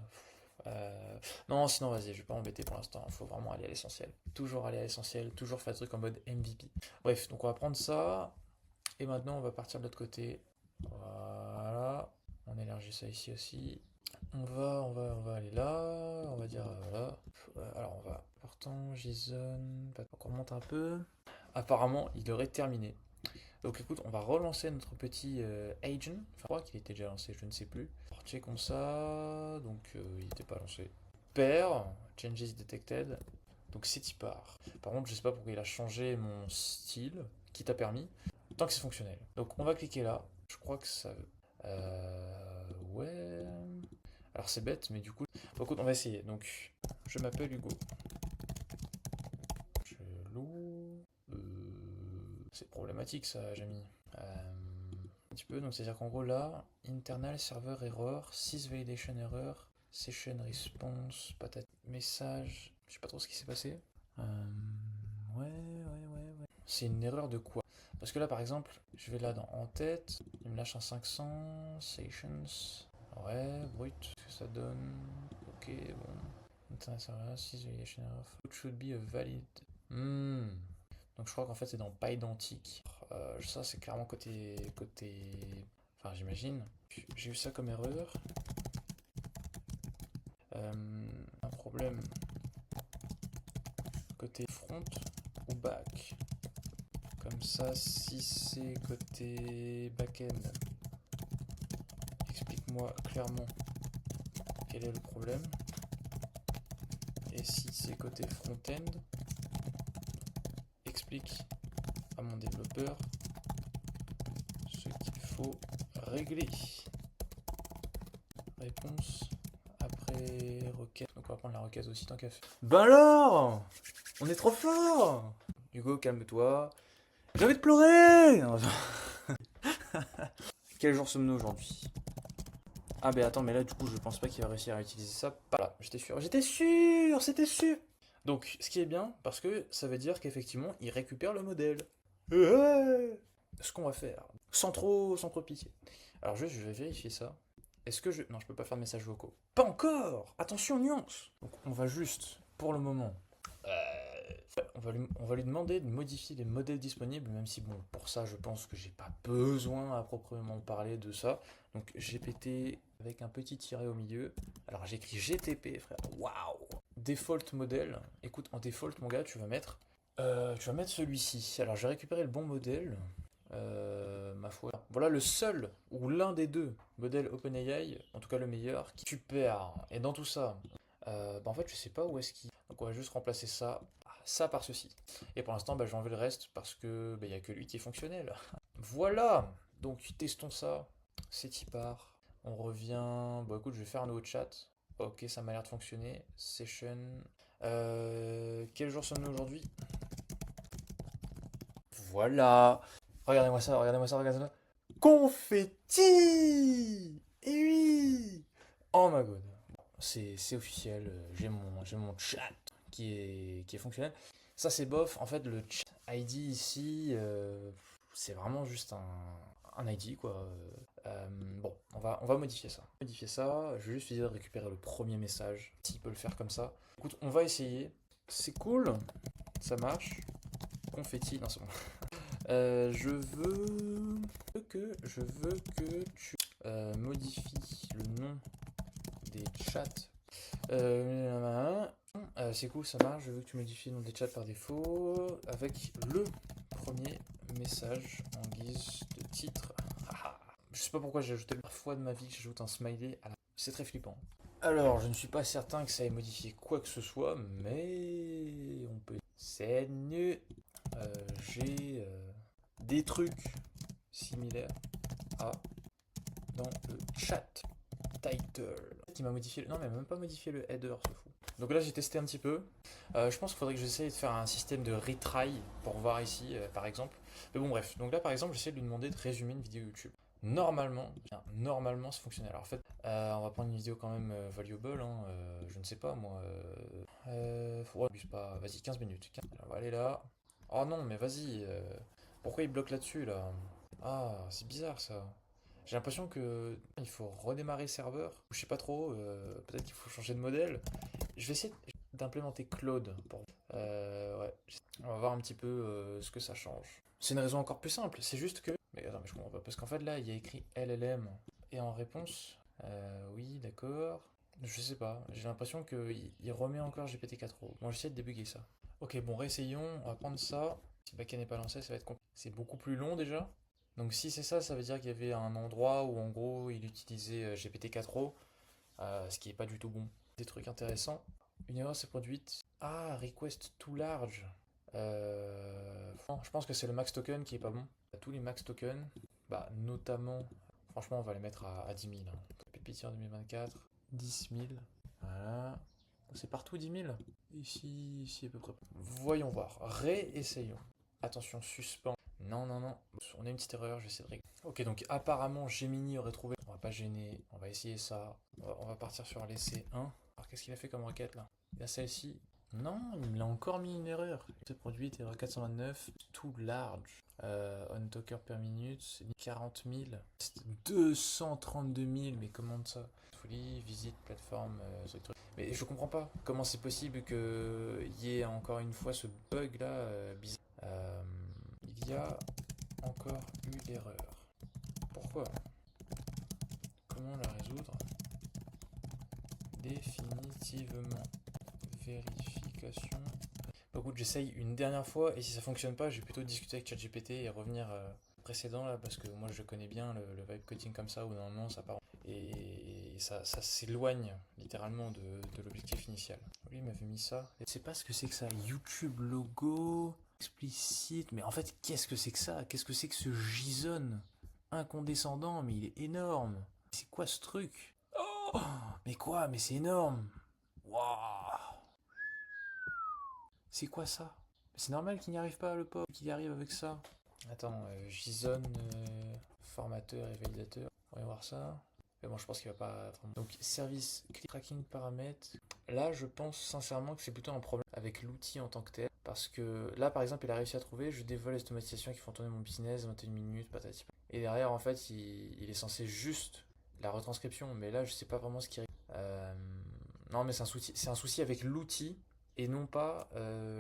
Non, sinon, vas-y, je vais pas m'embêter pour l'instant. Il faut vraiment aller à l'essentiel. Toujours aller à l'essentiel, toujours faire le truc en mode MVP. Bref, donc on va prendre ça. Et maintenant, on va partir de l'autre côté. Voilà. On élargit ça ici aussi. On va aller là. On va dire, voilà. Alors, on va. Pourtant, JSON. On remonte un peu. Apparemment, il aurait terminé. Donc, écoute, on va relancer notre petit agent. Enfin, je crois qu'il était déjà lancé, je ne sais plus. Check comme ça. Donc, il n'était pas lancé. Pair. Changes detected. Donc, c'est y part. Par contre, je sais pas pourquoi il a changé mon style. Qui t'a permis. Tant que c'est fonctionnel. Donc on va cliquer là. Je crois que ça veut. Ouais. Alors c'est bête, mais du coup. Bon, écoute, on va essayer. Donc je m'appelle Hugo. Chelou. C'est problématique ça, j'ai mis. Un petit peu. Donc c'est-à-dire qu'en gros là, internal server error, 6 validation error, session response, patate, message. Je sais pas trop ce qui s'est passé. Ouais. C'est une erreur de quoi? Parce que là, par exemple, je vais là dans en tête, il me lâche un 500, Sessions, ouais, brut, ce que ça donne, ok, bon, Internet server, 6 validation error, it should be a valid. Donc je crois qu'en fait c'est dans pas identique. Ça c'est clairement côté, enfin j'imagine. J'ai eu ça comme erreur. Un problème côté front ou back. Comme ça, si c'est côté back-end, explique-moi clairement quel est le problème. Et si c'est côté front-end, explique à mon développeur ce qu'il faut régler. Réponse après requête. Donc on va prendre la requête aussi tant qu'à faire. Ben alors, on est trop fort. Hugo, calme-toi. J'ai envie de pleurer. Quel jour sommes-nous aujourd'hui? Ah ben attends, mais là du coup je pense pas qu'il va réussir à utiliser ça. Voilà, j'étais sûr, c'était sûr. Donc ce qui est bien, parce que ça veut dire qu'effectivement il récupère le modèle. Ce qu'on va faire, sans trop piquer. Alors juste, je vais vérifier ça. Est-ce que je... Non, je peux pas faire de messages vocaux. Pas encore! Attention, nuance! Donc on va juste, pour le moment, on va lui demander de modifier les modèles disponibles, même si bon, pour ça, je pense que j'ai pas besoin à proprement parler de ça. Donc GPT avec un petit tiret au milieu. Alors j'écris GTP, frère. Waouh! Default modèle. Écoute, en default, mon gars, tu vas mettre celui-ci. Alors j'ai récupéré le bon modèle. Ma foi. Voilà le seul ou l'un des deux modèles OpenAI, en tout cas le meilleur, qui est super. Et dans tout ça, en fait, je sais pas où est-ce qu'il. Donc on va juste remplacer ça par ceci. Et pour l'instant, j'ai enlevé le reste parce que il y a que lui qui est fonctionnel. Voilà. Donc testons ça. C'est y part. On revient. Bon écoute, je vais faire un nouveau chat. Ok, ça m'a l'air de fonctionner. Session. Quel jour sommes-nous aujourd'hui? Voilà. Regardez-moi ça, regardez-moi ça, regardez-moi ça. Confetti! Et oui! Oh my god. C'est officiel, j'ai mon chat qui est fonctionnel. Ça c'est bof, en fait le chat ID ici, c'est vraiment juste un ID quoi. Bon, on va modifier ça. Modifier ça, je vais juste essayer de récupérer le premier message, s'il peut le faire comme ça. Écoute, on va essayer. C'est cool, ça marche. Confetti, non c'est bon. Je veux que tu modifies le nom des chats. C'est cool, ça marche. Je veux que tu modifies le nom des chats par défaut avec le premier message en guise de titre. Je sais pas pourquoi j'ai ajouté la fois de ma vie que j'ajoute un smiley à la... C'est très flippant. Alors, je ne suis pas certain que ça ait modifié quoi que ce soit, mais on peut. C'est nul. J'ai des trucs similaires à dans le chat title. Il m'a modifié non mais même pas modifié le header, ce fou. Donc là j'ai testé un petit peu. Je pense qu'il faudrait que j'essaye de faire un système de retry pour voir ici par exemple. Mais bon bref, donc là par exemple j'essaie de lui demander de résumer une vidéo YouTube. Normalement ça fonctionnait. Alors en fait, on va prendre une vidéo quand même valuable, hein, je ne sais pas moi. Abuse pas, vas-y 15 minutes. On va aller là. Oh non mais vas-y, pourquoi il bloque là-dessus là? Ah c'est bizarre ça. J'ai l'impression que il faut redémarrer le serveur. Je sais pas trop. Peut-être qu'il faut changer de modèle. Je vais essayer d'implémenter Claude. Ouais. On va voir un petit peu ce que ça change. C'est une raison encore plus simple. C'est juste que. Mais attends, mais je comprends pas. Parce qu'en fait là, il y a écrit LLM. Et en réponse, oui, d'accord. Je sais pas. J'ai l'impression qu'il remet encore GPT-4o. Bon, j'essaie de débugger ça. Ok, bon, réessayons. On va prendre ça. Si le backend n'est pas lancé, ça va être compliqué. C'est beaucoup plus long déjà. Donc si c'est ça, ça veut dire qu'il y avait un endroit où en gros il utilisait GPT-4o, ce qui est pas du tout bon. Des trucs intéressants. Une erreur s'est produite. Ah, request too large. Je pense que c'est le max token qui est pas bon. Tous les max tokens, notamment, franchement on va les mettre à 10 000. Hein. Pépitière 2024, 10 000. Voilà. C'est partout 10 000. Ici à peu près. Voyons voir. Réessayons. Attention, suspens. Non, non, non. On a une petite erreur, j'essaie de régler. Ok, donc apparemment Gemini aurait trouvé. On va pas gêner, on va essayer ça. On va partir sur l'essai 1. Alors qu'est-ce qu'il a fait comme requête là? Il a celle-ci. Non, il me l'a encore mis une erreur. C'est produit, erreur 429. Too large. On talker per minute, c'est 40 000. C'est 232 000, mais comment ça? Folie, visite, plateforme, ce truc. Mais je comprends pas. Comment c'est possible qu'il y ait encore une fois ce bug là bizarre. Il y a encore eu l'erreur. Pourquoi? Comment la résoudre? Définitivement. Vérification. Bah écoute, j'essaye une dernière fois et si ça fonctionne pas, je vais plutôt discuter avec ChatGPT et revenir précédent là parce que moi je connais bien le vibe coding comme ça où normalement ça part et ça s'éloigne littéralement de l'objectif initial. Lui il m'avait mis ça. Je sais pas ce que c'est que ça. YouTube logo explicite. Mais en fait, qu'est-ce que c'est que ça? Qu'est-ce que c'est que ce JSON incondescendant? Mais il est énorme. C'est quoi ce truc? Oh, mais quoi? Mais c'est énorme. Waouh. C'est quoi ça? C'est normal qu'il n'y arrive pas, le pauvre, qu'il y arrive avec ça. Attends, JSON, formateur et validateur. On va voir ça. Mais bon, je pense qu'il va pas. Donc, service click tracking paramètres. Là, je pense sincèrement que c'est plutôt un problème avec l'outil en tant que tel. Parce que là, par exemple, il a réussi à trouver, je dévoile les automatisations qui font tourner mon business, 21 minutes, patati. Et derrière, en fait, il est censé juste la retranscription, mais là, je sais pas vraiment ce qui. Non, mais c'est un souci avec l'outil et non pas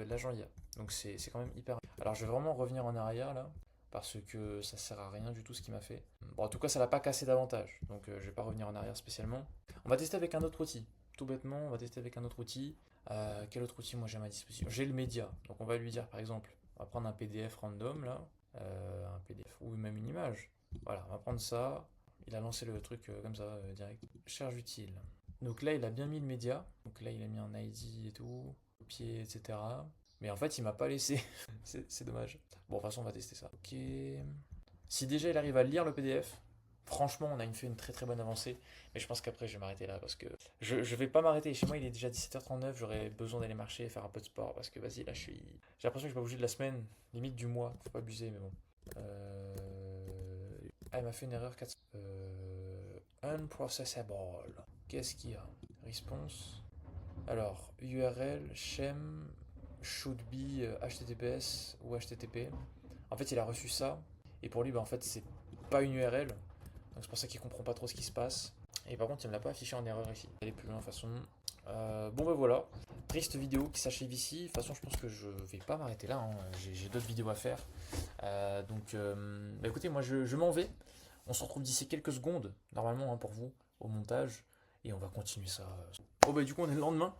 l'agent IA. Donc c'est quand même hyper. Alors, je vais vraiment revenir en arrière là, parce que ça sert à rien du tout ce qu'il m'a fait. Bon, en tout cas, ça l'a pas cassé davantage, donc je vais pas revenir en arrière spécialement. On va tester avec un autre outil. Tout bêtement, on va tester avec un autre outil. Quel autre outil moi j'ai à ma disposition? J'ai le média, donc on va lui dire par exemple, on va prendre un PDF random là, un PDF ou même une image. Voilà, on va prendre ça. Il a lancé le truc comme ça direct. Charge utile. Donc là il a bien mis le média. Donc là il a mis un ID et tout, copier, etc. Mais en fait il m'a pas laissé. C'est dommage. Bon, de toute façon on va tester ça. Ok. Si déjà il arrive à lire le PDF, franchement, on a fait une très très bonne avancée. Mais je pense qu'après, je vais m'arrêter là parce que je vais pas m'arrêter. Chez moi, il est déjà 17h39. J'aurais besoin d'aller marcher et faire un peu de sport parce que vas-y, là, je suis. J'ai l'impression que je vais pas bouger de la semaine, limite du mois. Faut pas abuser, mais bon. Ah, il m'a fait une erreur 4. Unprocessable. Qu'est-ce qu'il y a? Response. Alors, URL, shem, should be HTTPS ou HTTP. En fait, il a reçu ça. Et pour lui, bah, en fait, c'est pas une URL. Donc c'est pour ça qu'il comprend pas trop ce qui se passe. Et par contre, il me l'a pas affiché en erreur ici. Aller plus loin de toute façon. Bon bah voilà. Triste vidéo qui s'achève ici. De toute façon, je pense que je vais pas m'arrêter là, hein. J'ai d'autres vidéos à faire. Bah écoutez, moi je m'en vais. On se retrouve d'ici quelques secondes, normalement hein, pour vous, au montage. Et on va continuer ça. Oh bah du coup on est le lendemain.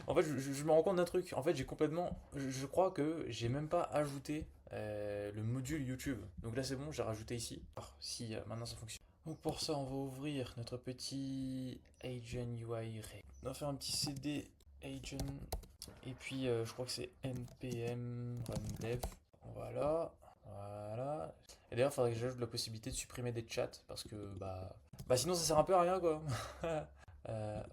En fait je me rends compte d'un truc. En fait j'ai complètement. Je crois que j'ai même pas ajouté le module YouTube. Donc là c'est bon, j'ai rajouté ici. Alors, si maintenant ça fonctionne. Donc pour ça on va ouvrir notre petit Agent UI. On va faire un petit CD Agent. Et puis je crois que c'est npm run dev. Voilà. Voilà. Et d'ailleurs, il faudrait que j'ajoute la possibilité de supprimer des chats parce que bah sinon ça sert un peu à rien quoi.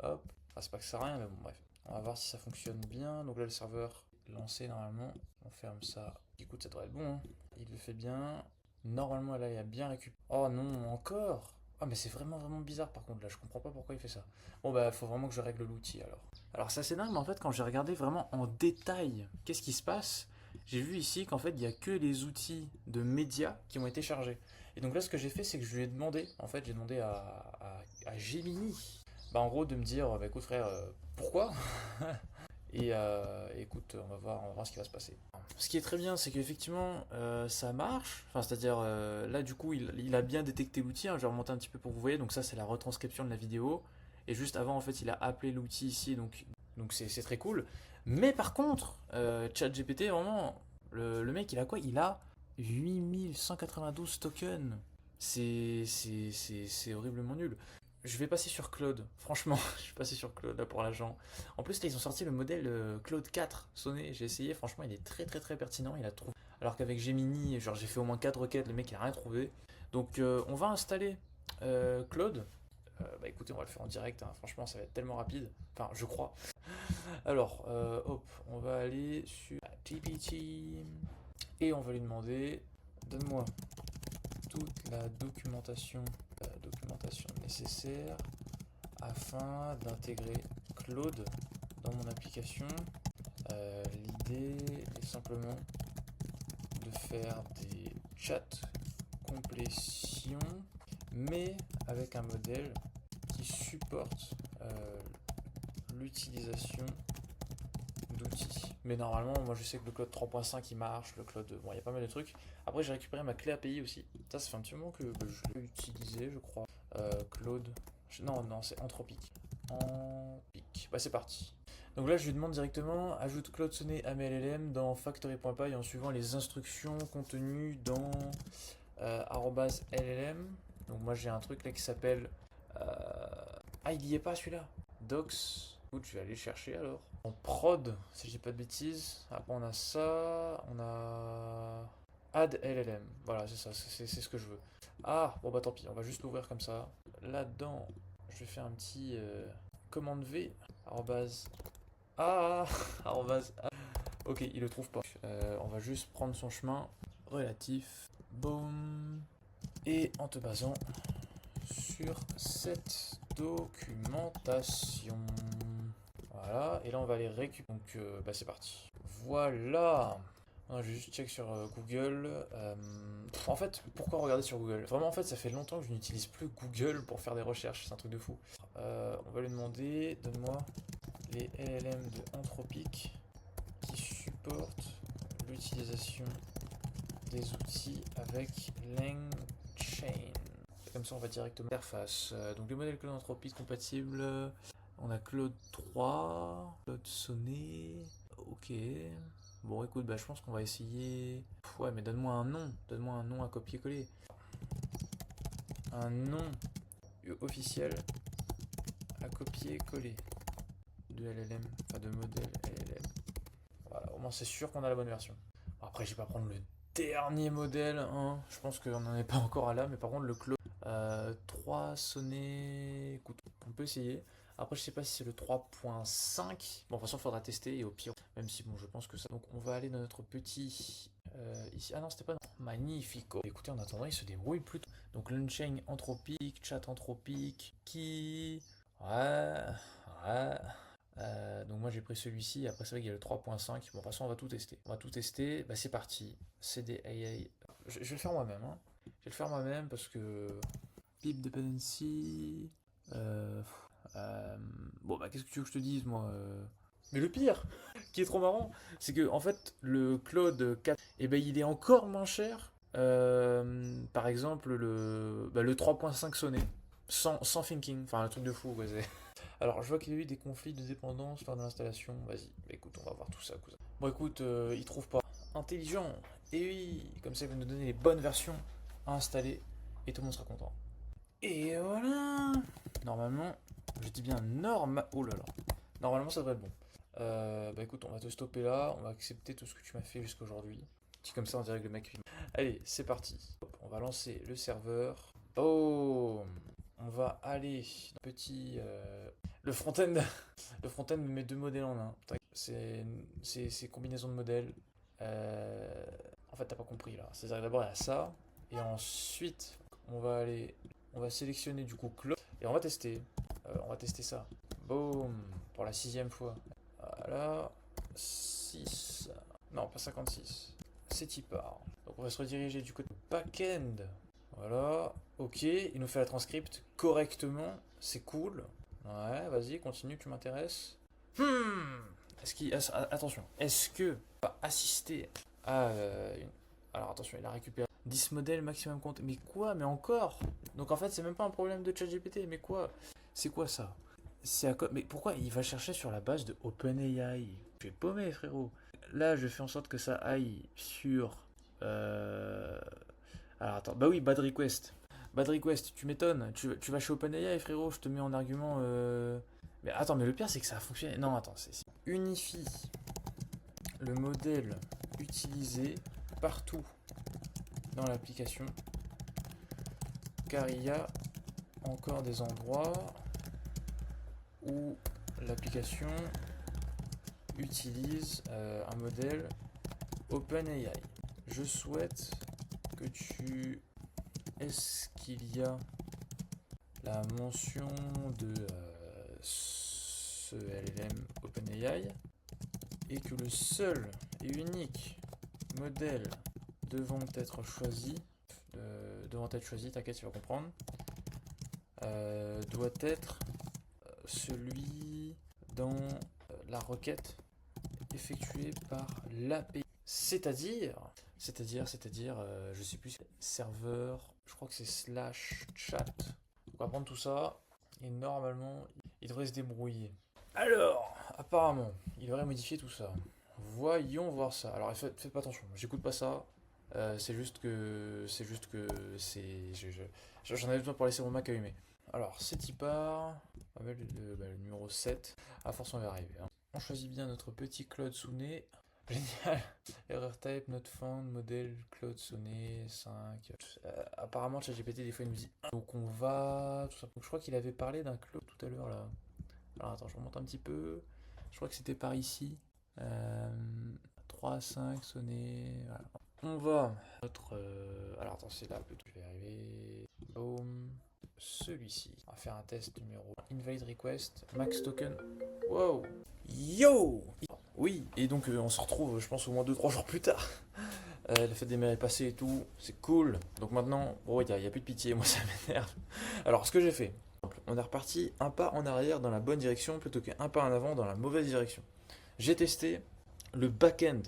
Hop. Enfin, c'est pas que ça sert à rien, mais bon, bref. On va voir si ça fonctionne bien. Donc là, le serveur est lancé normalement. On ferme ça. Écoute, ça devrait être bon, hein. Il le fait bien. Normalement, là, il a bien récupéré. Oh non, encore. Ah, mais c'est vraiment, vraiment bizarre par contre. Là, je comprends pas pourquoi il fait ça. Bon, bah, faut vraiment que je règle l'outil alors. Alors, ça, c'est dingue, mais en fait, quand j'ai regardé vraiment en détail qu'est-ce qui se passe, j'ai vu ici qu'en fait, il n'y a que les outils de médias qui ont été chargés. Et donc là, ce que j'ai fait, c'est que je lui ai demandé, en fait, j'ai demandé à Gemini, bah, en gros, de me dire, bah, écoute frère, pourquoi? Et écoute, on va voir ce qui va se passer. Ce qui est très bien, c'est qu'effectivement, ça marche. Enfin, c'est-à-dire, là, du coup, il a bien détecté l'outil, hein. Je vais remonter un petit peu pour que vous voyez. Donc ça, c'est la retranscription de la vidéo. Et juste avant, en fait, il a appelé l'outil ici, donc c'est très cool. Mais par contre, ChatGPT, vraiment, le mec, il a quoi? Il a 8192 tokens. C'est horriblement nul. Je vais passer sur Claude, franchement, je vais passer sur Claude là pour l'agent. En plus, là, ils ont sorti le modèle Claude 4 sonné. J'ai essayé, franchement, il est très très très pertinent. Il a trouvé. Alors qu'avec Gemini, genre j'ai fait au moins 4 requêtes, le mec il a rien trouvé. Donc on va installer Claude. Bah écoutez, on va le faire en direct, hein. Franchement, ça va être tellement rapide. Enfin, je crois. Alors, hop, on va aller sur GPT et on va lui demander donne-moi toute la documentation nécessaire afin d'intégrer Claude dans mon application. L'idée est simplement de faire des chats complétion, mais avec un modèle qui supporte l'utilisation d'outils. Mais normalement, moi je sais que le Claude 3.5 il marche, le Claude, bon, il y a pas mal de trucs. Après, j'ai récupéré ma clé API aussi. Ça fait un petit moment que je l'ai utilisé, je crois. Claude. Non, c'est Anthropic. Anthropic. Bah, c'est parti. Donc là, je lui demande directement ajoute Claude Sonnet à mes LLM dans factory.py en suivant les instructions contenues dans @LLM. Donc moi, j'ai un truc là qui s'appelle. Ah, il y est pas celui-là. Docs. Écoute, je vais aller chercher alors. En prod, si je dis pas de bêtises. Après, on a ça. On a. Add LLM. Voilà, c'est ça. C'est ce que je veux. Ah, bon bah tant pis. On va juste l'ouvrir comme ça. Là-dedans, je vais faire un petit commande V. Arrobase. Ah, arrobase. Ok, il le trouve pas. On va juste prendre son chemin relatif. Boom. Et en te basant sur cette documentation. Voilà, et là on va les récupérer. Donc bah c'est parti. Voilà. Non, je vais juste check sur Google. En fait, pourquoi regarder sur Google? Vraiment, en fait, ça fait longtemps que je n'utilise plus Google pour faire des recherches. C'est un truc de fou. On va lui demander, donne-moi les LLM de Anthropic qui supportent l'utilisation des outils avec LangChain. Comme ça, on va directement interface. Donc, les modèles Claude Anthropic compatibles. On a Claude 3, Claude Sonnet. Ok. Bon, écoute, bah, je pense qu'on va essayer. Ouais, mais donne-moi un nom. Donne-moi un nom à copier-coller. Un nom officiel à copier-coller de LLM, enfin de modèle LLM. Voilà, au moins c'est sûr qu'on a la bonne version. Bon, après, je vais pas prendre le dernier modèle, hein. Je pense qu'on n'en est pas encore à là, mais par contre, le Claude 3 sonné. Écoute, on peut essayer. Après, je sais pas si c'est le 3.5. Bon, de toute façon, il faudra tester et au pire, même si bon, je pense que ça. Donc, on va aller dans notre petit. Ici. Ah non, c'était pas. Magnifico. Écoutez, en attendant, il se débrouille plutôt. Donc, LangChain anthropique, chat anthropique, qui. Ouais. Ouais. Donc moi j'ai pris celui-ci, après c'est vrai qu'il y a le 3.5, bon de toute façon on va tout tester. On va tout tester, bah c'est parti. CDAA. Je vais le faire moi-même, hein. Je vais le faire moi-même parce que. Pip dependency. Euh, bon bah qu'est-ce que tu veux que je te dise moi Mais le pire, qui est trop marrant, c'est que en fait le Claude 4, eh ben, il est encore moins cher. Par exemple le 3.5 sonné. Sans thinking, enfin un truc de fou quoi. Alors, je vois qu'il y a eu des conflits de dépendance lors de l'installation. Vas-y, bah, écoute, on va voir tout ça, cousin. Bon, écoute, il trouve pas. Intelligent. Et oui, comme ça, il va nous donner les bonnes versions à installer et tout le monde sera content. Et voilà. Normalement, je dis bien Oh là là. Normalement, ça devrait être bon. Bah écoute, on va te stopper là. On va accepter tout ce que tu m'as fait jusqu'à aujourd'hui. Petit comme ça, on dirait que le mec. Allez, c'est parti. Hop, on va lancer le serveur. Oh, on va aller petit le front-end. Le front-end me met deux modèles en un. C'est combinaison de modèles. En fait, t'as pas compris là. C'est-à-dire d'abord il y a ça et ensuite on va sélectionner du coup Claude et on va tester. On va tester ça. Boom, pour la sixième fois. Voilà, 6. Non, pas 56. C'est Tipar. Donc on va se rediriger du côté back-end. Voilà, ok, il nous fait la transcript correctement, c'est cool. Ouais, vas-y, continue, tu m'intéresses. Est-ce qu'il. Attention, est-ce que va assister à Alors attention, il a récupéré 10 modèles maximum compte. Mais quoi? Mais encore? Donc en fait, c'est même pas un problème de ChatGPT, mais quoi? C'est quoi ça? Mais pourquoi il va chercher sur la base de OpenAI? Je suis paumé, frérot. Là, je fais en sorte que ça aille sur. euh, Alors attends, bah oui, bad request. Bad request, tu m'étonnes. Tu vas chez OpenAI, frérot, je te mets en argument. Mais attends, mais le pire, c'est que ça a fonctionné. Non, attends, unifie le modèle utilisé partout dans l'application, car il y a encore des endroits où l'application utilise un modèle OpenAI. Je souhaite que tu... Est-ce qu'il y a la mention de ce LLM OpenAI et que le seul et unique modèle devant être choisi, t'inquiète, tu vas comprendre, doit être celui dans la requête effectuée par l'API. Je sais plus, serveur, je crois que c'est slash chat. On va prendre tout ça et normalement, il devrait se débrouiller. Alors, apparemment, il devrait modifier tout ça. Voyons voir ça. Alors, faites pas attention, j'écoute pas ça. C'est juste que. J'en avais besoin pour laisser mon Mac allumé. Alors, c'est Tipar. On va mettre le numéro 7. À force, on va y arriver, hein. On choisit bien notre petit Claude Sounet. Génial. Error type, not found, modèle Claude Sonnet 5. Apparemment, ChatGPT, des fois, il nous dit 1. Donc, on va. Tout simplement. Je crois qu'il avait parlé d'un Claude tout à l'heure là. Alors, attends, je remonte un petit peu. Je crois que c'était par ici. 3, 5, Sonnet. Voilà. On va. Alors, attends, c'est là. Je vais arriver. Boom. Celui-ci. On va faire un test numéro 1. invalid request, max token. Wow. Yo. Oui, et donc on se retrouve, je pense, au moins 2-3 jours plus tard. Le fait des mers est passé et tout, c'est cool. Donc maintenant, bon, il y a plus de pitié, moi ça m'énerve. Alors, ce que j'ai fait, on est reparti un pas en arrière dans la bonne direction plutôt qu'un pas en avant dans la mauvaise direction. J'ai testé le back-end.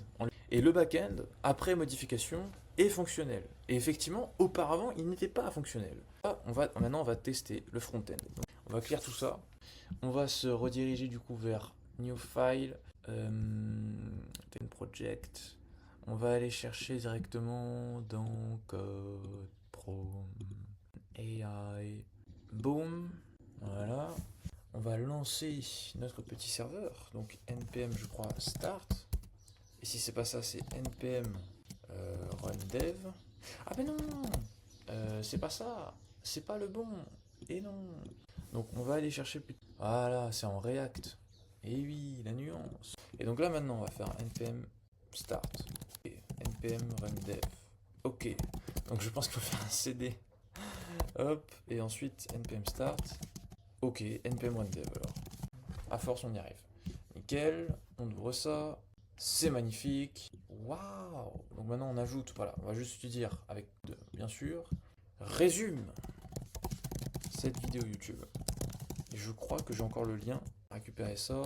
Et le back-end, après modification, est fonctionnel. Et effectivement, auparavant, il n'était pas fonctionnel. Là, maintenant, on va tester le front-end. Donc, on va clear tout ça. On va se rediriger du coup vers New File, Project. On va aller chercher directement dans Code Pro AI. Boom. Voilà. On va lancer notre petit serveur. Donc npm, je crois, start. Et si c'est pas ça, c'est npm run dev. Ah mais non, c'est pas ça. C'est pas le bon. Et non. Donc on va aller chercher plus. Voilà, c'est en React. Et oui, la nuance. Et donc là maintenant, on va faire npm start et npm run dev. Ok. Donc je pense qu'il faut faire un cd. Hop. Et ensuite npm start. Ok. npm run dev alors. À force, on y arrive. Nickel. On ouvre ça. C'est magnifique. Waouh. Donc maintenant, on ajoute. Voilà. On va juste dire avec bien sûr. Résume cette vidéo YouTube. Et je crois que j'ai encore le lien. Récupérer ça.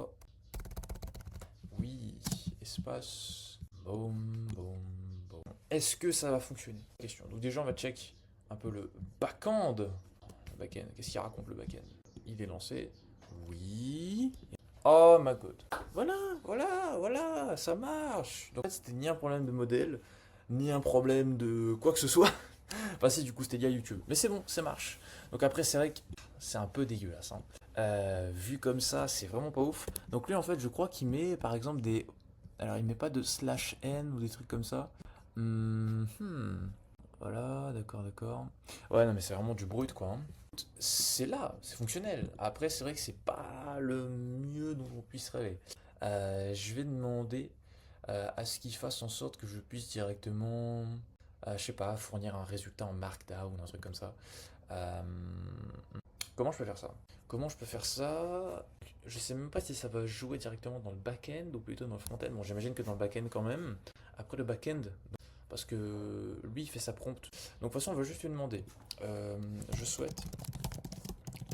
Oui, espace. Boum, boum, boum. Est-ce que ça va fonctionner? Question. Donc déjà, on va check un peu le back-end. Le back-end, qu'est-ce qu'il raconte le back-end? Il est lancé. Oui. Oh my god. Voilà, ça marche. Donc en fait, c'était ni un problème de modèle, ni un problème de quoi que ce soit. Enfin si, du coup, c'était lié à YouTube. Mais c'est bon, ça marche. Donc après, c'est vrai que c'est un peu dégueulasse, hein. Vu comme ça, c'est vraiment pas ouf. Donc lui, en fait, je crois qu'il met, par exemple, des... Alors, il met pas de slash n ou des trucs comme ça. Voilà, d'accord. Ouais, non, mais c'est vraiment du brut, quoi, hein. C'est là, c'est fonctionnel. Après, c'est vrai que c'est pas le mieux dont on puisse rêver. Je vais demander à ce qu'il fasse en sorte que je puisse directement, je sais pas, fournir un résultat en Markdown, un truc comme ça. Euh, Comment je peux faire ça? Comment je peux faire ça? Je sais même pas si ça va jouer directement dans le back-end ou plutôt dans le front-end. Bon, j'imagine que dans le back-end quand même. Après le back-end, parce que lui il fait sa prompt. Donc de toute façon, on va juste lui demander. Je souhaite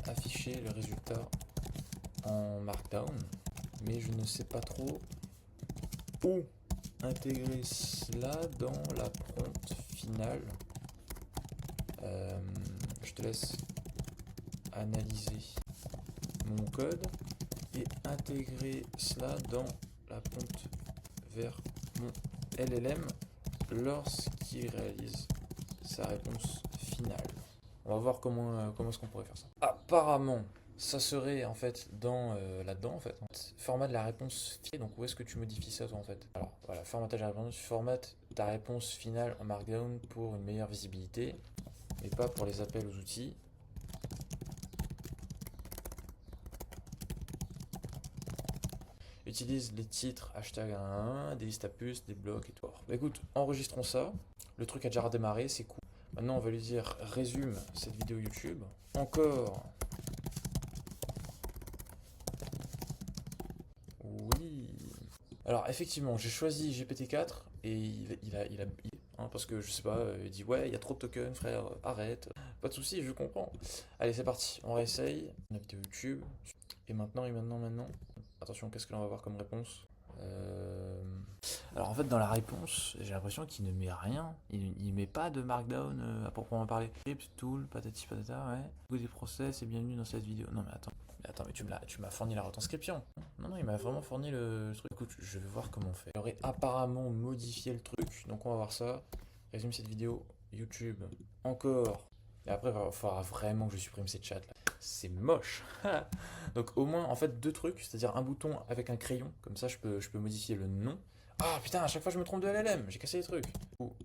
afficher le résultat en Markdown, mais je ne sais pas trop où intégrer cela dans la prompt finale. Je te laisse analyser mon code et intégrer cela dans la prompt vers mon LLM lorsqu'il réalise sa réponse finale. On va voir comment est-ce qu'on pourrait faire ça. Apparemment, ça serait en fait dans là-dedans en fait. Format de la réponse finale. Donc où est-ce que tu modifies ça toi en fait? Alors voilà, formatage de la réponse, formate ta réponse finale en Markdown pour une meilleure visibilité, mais pas pour les appels aux outils. Utilise les titres hashtag 1, des listes à puces, des blocs et tout. Bah écoute, enregistrons ça. Le truc a déjà redémarré, c'est cool. Maintenant, on va lui dire résume cette vidéo YouTube. Encore. Oui. Alors effectivement, j'ai choisi GPT-4 et hein, parce que je sais pas, il dit ouais, il y a trop de tokens, frère, arrête. Pas de souci, je comprends. Allez, c'est parti, on réessaye la vidéo YouTube. Et maintenant. Attention, qu'est-ce que l'on va voir comme réponse? Alors en fait, dans la réponse, j'ai l'impression qu'il ne met rien. Il met pas de Markdown à proprement parler. Script, tool, patati patata, ouais. Google des process et bienvenue dans cette vidéo. Non mais attends. Mais tu m'as fourni la retranscription. Non, il m'a vraiment fourni le truc. Écoute, je vais voir comment on fait. Il aurait apparemment modifié le truc. Donc on va voir ça. Résume cette vidéo. YouTube. Encore. Et après, il faudra vraiment que je supprime ces chats là. C'est moche. Donc au moins, en fait, deux trucs. C'est-à-dire un bouton avec un crayon. Comme ça, je peux modifier le nom. Ah putain, à chaque fois je me trompe de LLM. J'ai cassé les trucs.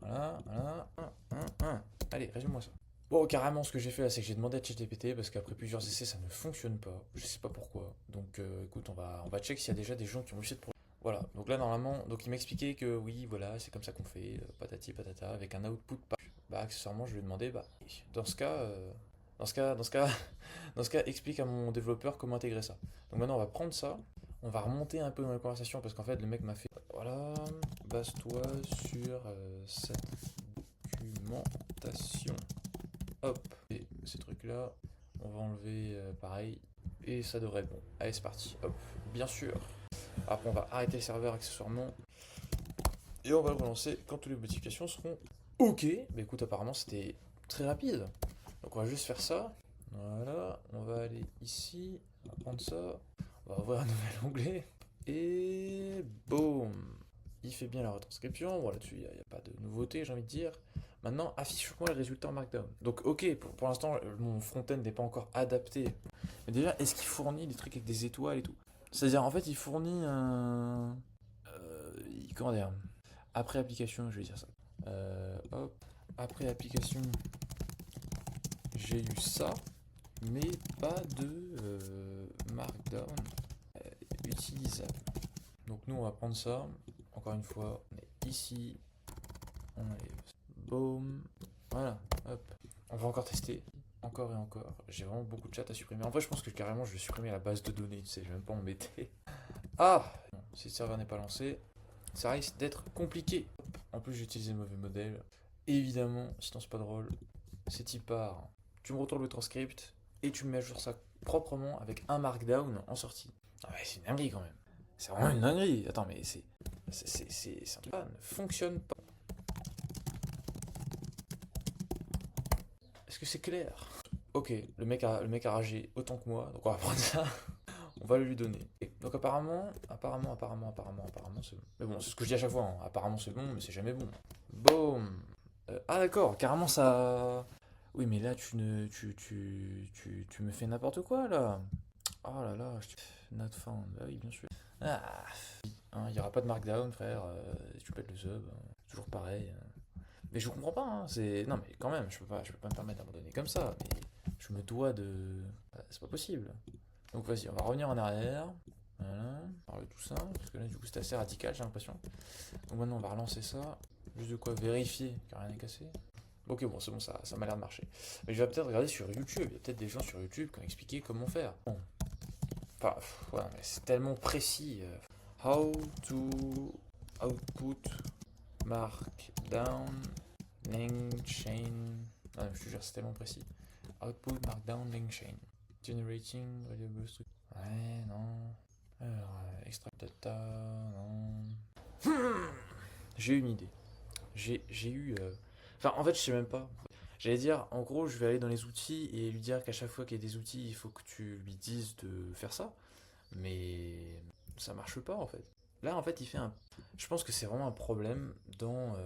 Voilà. Allez, résume-moi ça. Bon, carrément, ce que j'ai fait là, c'est que j'ai demandé à ChatGPT parce qu'après plusieurs essais, ça ne fonctionne pas. Je sais pas pourquoi. Donc, écoute, on va check s'il y a déjà des gens qui ont eu cette problème. Voilà. Donc là, normalement, donc il m'expliquait que oui, voilà, c'est comme ça qu'on fait, patati patata, avec un output. Bah, accessoirement, je lui ai demandé, bah, dans ce cas, Dans ce cas, explique à mon développeur comment intégrer ça. Donc maintenant, on va prendre ça, on va remonter un peu dans la conversation parce qu'en fait, le mec m'a fait, voilà, base-toi sur cette documentation. Hop, et ces trucs-là, on va enlever pareil, et ça devrait être bon. Allez, c'est parti. Hop, bien sûr. Après, on va arrêter le serveur accessoirement, et on va le relancer quand toutes les modifications seront OK. Bah écoute, apparemment, c'était très rapide. Donc on va juste faire ça. Voilà, on va aller ici, on va prendre ça, on va ouvrir un nouvel onglet, et boum. Il fait bien la retranscription, bon là-dessus il n'y a pas de nouveauté j'ai envie de dire. Maintenant affiche-moi les résultats en Markdown. Donc ok, pour l'instant mon front-end n'est pas encore adapté. Mais déjà, est-ce qu'il fournit des trucs avec des étoiles et tout? C'est-à-dire en fait il fournit un... comment dire? Après application, je vais dire ça. Hop, après application, j'ai eu ça, mais pas de Markdown utilisable. Donc nous on va prendre ça, encore une fois, on est ici, on enlève, boum, voilà, hop. On va encore tester, encore et encore. J'ai vraiment beaucoup de chat à supprimer. En vrai je pense que carrément je vais supprimer la base de données, tu sais, je vais même pas embêter. Ah non, si le serveur n'est pas lancé, ça risque d'être compliqué. Hop. En plus j'ai utilisé le mauvais modèle. Évidemment, sinon c'est pas drôle, c'est y part. Tu me retournes le transcript et tu me mets à jour ça proprement avec un markdown en sortie. Ah ouais, c'est une dinguerie quand même. C'est vraiment une dinguerie. Attends, mais c'est un truc qui ne fonctionne pas. Est-ce que c'est clair? Ok, le mec a ragé autant que moi, donc on va prendre ça. On va le lui donner. Et donc apparemment, c'est bon. Mais bon, c'est ce que je dis à chaque fois, hein. Apparemment c'est bon, mais c'est jamais bon. Boum. Ah d'accord, carrément ça... Oui, mais là, tu me fais n'importe quoi, là. Oh là là, not found. Ah oui, bien sûr. Ah, il n'y aura pas de markdown, frère. Tu pètes le sub. Toujours pareil. Mais je comprends pas, hein. Non, mais quand même, je peux pas me permettre d'abandonner comme ça. Mais je me dois de... C'est pas possible. Donc vas-y, on va revenir en arrière. Voilà, on parle de tout ça. Parce que là, du coup, c'était assez radical, j'ai l'impression. Donc maintenant, on va relancer ça. Juste de quoi vérifier qu'il n'y a rien à casser. Ok, bon, c'est bon, ça m'a l'air de marcher. Mais je vais peut-être regarder sur YouTube. Il y a peut-être des gens sur YouTube qui ont expliqué comment faire. Bon. Enfin, ouais, mais c'est tellement précis. How to output markdown link chain. Ah, je te jure, c'est tellement précis. Output markdown link chain. Generating reliable structure. Ouais, non. Alors, extract data, non. J'ai une idée. J'ai eu. Enfin, en fait, je sais même pas. J'allais dire, en gros, je vais aller dans les outils et lui dire qu'à chaque fois qu'il y a des outils, il faut que tu lui dises de faire ça. Mais ça marche pas, en fait. Là, en fait, il fait un. Je pense que c'est vraiment un problème dans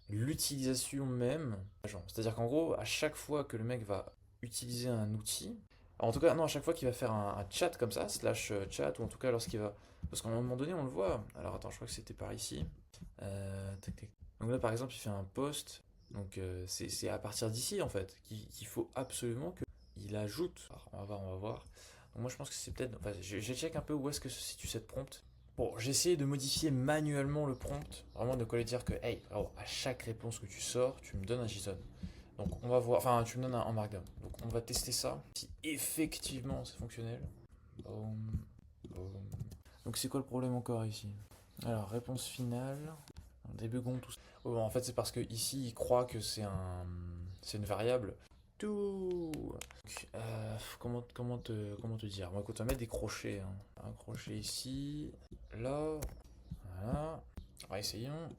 l'utilisation même. C'est-à-dire qu'en gros, à chaque fois que le mec va utiliser un outil, en tout cas, non, à chaque fois qu'il va faire un chat comme ça, slash chat, ou en tout cas lorsqu'il va. Parce qu'à un moment donné, on le voit. Alors attends, je crois que c'était par ici. Tac, tac. Donc là, par exemple, il fait un post. Donc c'est à partir d'ici, en fait, qu'il faut absolument qu'il ajoute. Alors, on va voir. Donc moi, je pense que c'est peut-être... Enfin, je check un peu où est-ce que se situe cette prompt. Bon, j'ai essayé de modifier manuellement le prompt. Vraiment de quoi lui dire que, hey, alors, à chaque réponse que tu sors, tu me donnes un JSON. Donc on va voir, enfin tu me donnes un Markdown. Donc on va tester ça. Si effectivement c'est fonctionnel. Boum, boum. Donc c'est quoi le problème encore ici? Alors réponse finale. Débugons tout ça. Oh, en fait c'est parce que ici il croit que c'est une variable. Tout. Donc, comment te dire? Bon, écoute, on va mettre des crochets, hein. Un crochet ici, là, voilà. Alors, essayons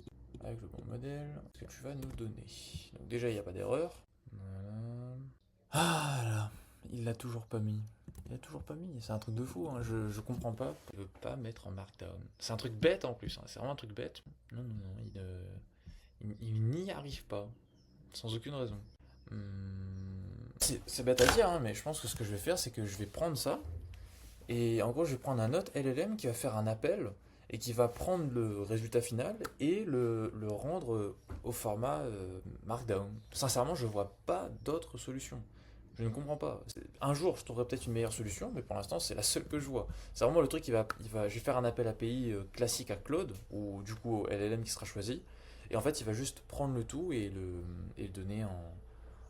avec le bon modèle. Ce que tu vas nous donner. Donc déjà il n'y a pas d'erreur. Voilà. Ah là, il l'a toujours pas mis. Il l'a toujours pas mis. C'est un truc de fou, hein. Je comprends pas. Il veut pas mettre en Markdown. C'est un truc bête en plus, hein. C'est vraiment un truc bête. Non, non, non, il n'y arrive pas. Sans aucune raison. C'est bête à dire, hein, mais je pense que ce que je vais faire, c'est que je vais prendre ça. Et en gros, je vais prendre un autre LLM qui va faire un appel et qui va prendre le résultat final et le rendre au format Markdown. Sincèrement, je vois pas d'autre solution. Je ne comprends pas. Un jour, je trouverai peut-être une meilleure solution, mais pour l'instant, c'est la seule que je vois. C'est vraiment le truc je vais faire un appel API classique à Claude, ou du coup au LLM qui sera choisi. Et en fait, il va juste prendre le tout et le donner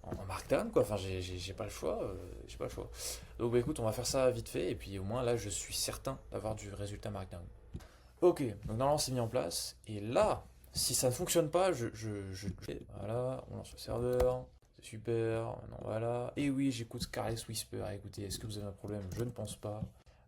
en Markdown, quoi. Enfin, j'ai pas le choix. J'ai pas le choix. Donc, bah, écoute, on va faire ça vite fait. Et puis, au moins, là, je suis certain d'avoir du résultat Markdown. Ok, donc normalement, c'est mis en place. Et là, si ça ne fonctionne pas, voilà, on lance le serveur. C'est super. Maintenant, voilà. Et oui, j'écoute Careless Whisper. Écoutez, est-ce que vous avez un problème? Je ne pense pas.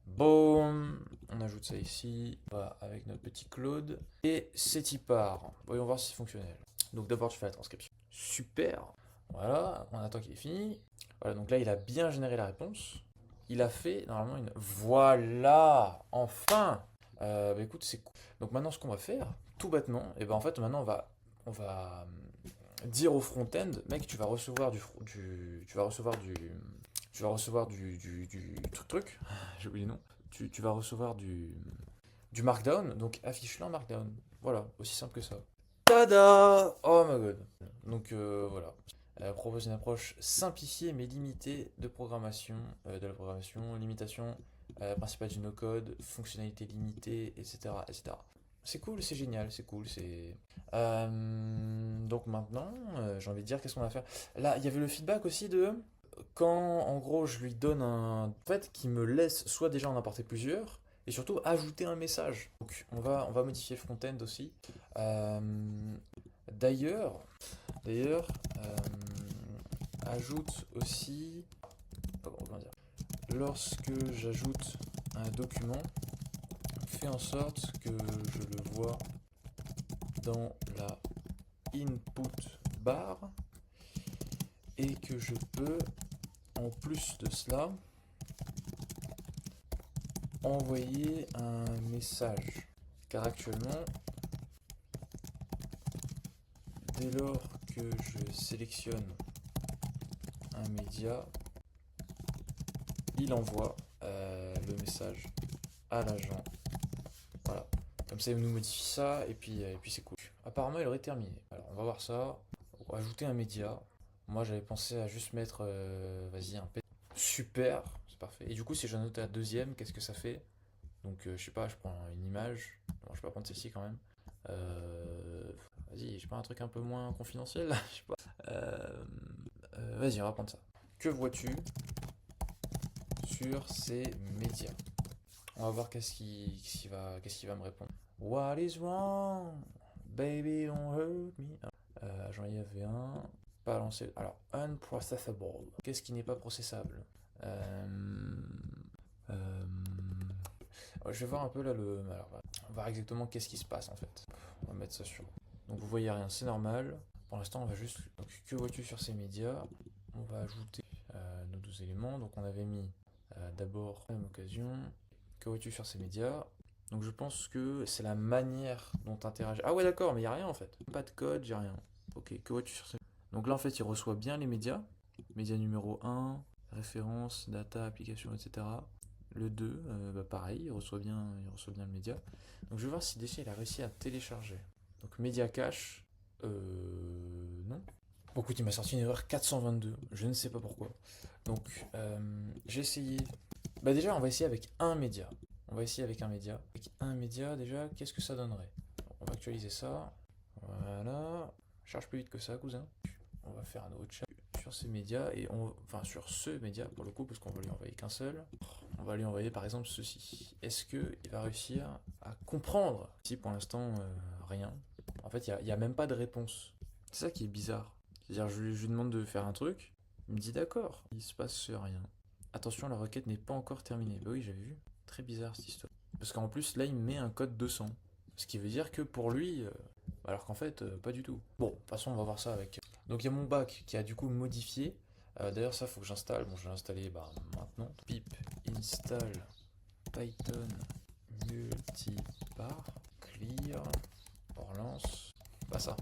Boom, on ajoute ça ici, voilà, avec notre petit Claude. Et c'est y part. Voyons voir si c'est fonctionnel. Donc d'abord tu fais la transcription. Super. Voilà, on attend qu'il ait fini. Voilà, donc là il a bien généré la réponse. Il a fait normalement une... Voilà, enfin. Bah écoute, c'est cool. Donc maintenant ce qu'on va faire, tout bêtement, et ben en fait maintenant on va dire au front-end, mec, tu vas recevoir du truc, j'ai oublié le nom. Tu vas recevoir du Markdown, donc affiche-le en Markdown. Voilà, aussi simple que ça. Tada! Oh my god. Donc voilà. Elle propose une approche simplifiée mais limitée de la programmation, limitation principale du no-code, fonctionnalité limitée, etc., etc. C'est cool, c'est génial, c'est cool, c'est... donc maintenant, j'ai envie de dire, qu'est-ce qu'on va faire? Là, il y avait le feedback aussi de... Quand, en gros, je lui donne un... En fait, qui me laisse soit déjà en apporter plusieurs, et surtout ajouter un message. Donc, on va modifier le front-end aussi. Euh, d'ailleurs, d'ailleurs, ajoute aussi... Comment dire? Lorsque j'ajoute un document, fais en sorte que je le vois dans la input bar et que je peux, en plus de cela, envoyer un message. Car actuellement, dès lors que je sélectionne un média, il envoie le message à l'agent. Voilà. Comme ça, il nous modifie ça et puis c'est cool. Apparemment, il aurait terminé. Alors, on va voir ça. On va ajouter un média. Moi, j'avais pensé à juste mettre, vas-y, un P. Super, c'est parfait. Et du coup, si je note la deuxième, qu'est-ce que ça fait? Donc, je sais pas, je prends une image. Bon, je vais pas prendre celle-ci quand même. Vas-y, je sais pas, un truc un peu moins confidentiel, je sais pas. Vas-y, on va prendre ça. Que vois-tu sur ces médias? On va voir qu'est-ce qui va me répondre. What is wrong? Baby, don't hurt me. J'en y avait un. Pas lancé. Alors, unprocessable. Qu'est-ce qui n'est pas processable? Euh, je vais voir un peu là le. Alors, on va voir exactement qu'est-ce qui se passe en fait. On va mettre ça sur. Donc vous voyez rien, c'est normal. Pour l'instant, on va juste. Donc, que vois-tu sur ces médias? On va ajouter nos 12 éléments. Donc on avait mis d'abord la même occasion. Que vois-tu sur ces médias? Donc je pense que c'est la manière dont tu interagis. Ah ouais d'accord, mais il n'y a rien en fait. Pas de code, j'ai rien. Ok, que vois-tu sur ces... Donc là en fait il reçoit bien les médias. Média numéro 1, référence, data, application, etc. Le 2, bah pareil, il reçoit bien le média. Donc je vais voir si déjà il a réussi à télécharger. Donc média cache, non. Bon écoute, il m'a sorti une erreur 422, je ne sais pas pourquoi. Donc j'ai essayé. Bah déjà on va essayer avec un média. On va essayer avec un média. Avec un média déjà, qu'est-ce que ça donnerait? On va actualiser ça. Voilà. Charge plus vite que ça, cousin. On va faire un autre chat sur ces médias enfin sur ce média pour le coup parce qu'on va lui envoyer qu'un seul. On va lui envoyer par exemple ceci. Est-ce que il va réussir à comprendre? Si pour l'instant rien. En fait il y a même pas de réponse. C'est ça qui est bizarre. C'est-à-dire je lui demande de faire un truc, il me dit d'accord, il se passe rien. Attention, la requête n'est pas encore terminée. Bah oui, j'avais vu. Très bizarre cette histoire. Parce qu'en plus, là, il me met un code 200. Ce qui veut dire que pour lui, alors qu'en fait, pas du tout. Bon, de toute façon, on va voir ça avec. Donc, il y a mon bac qui a du coup modifié. D'ailleurs, ça, faut que j'installe. Bon, je vais l'installer maintenant. Pip install Python multibar clear. On relance. Pas ça.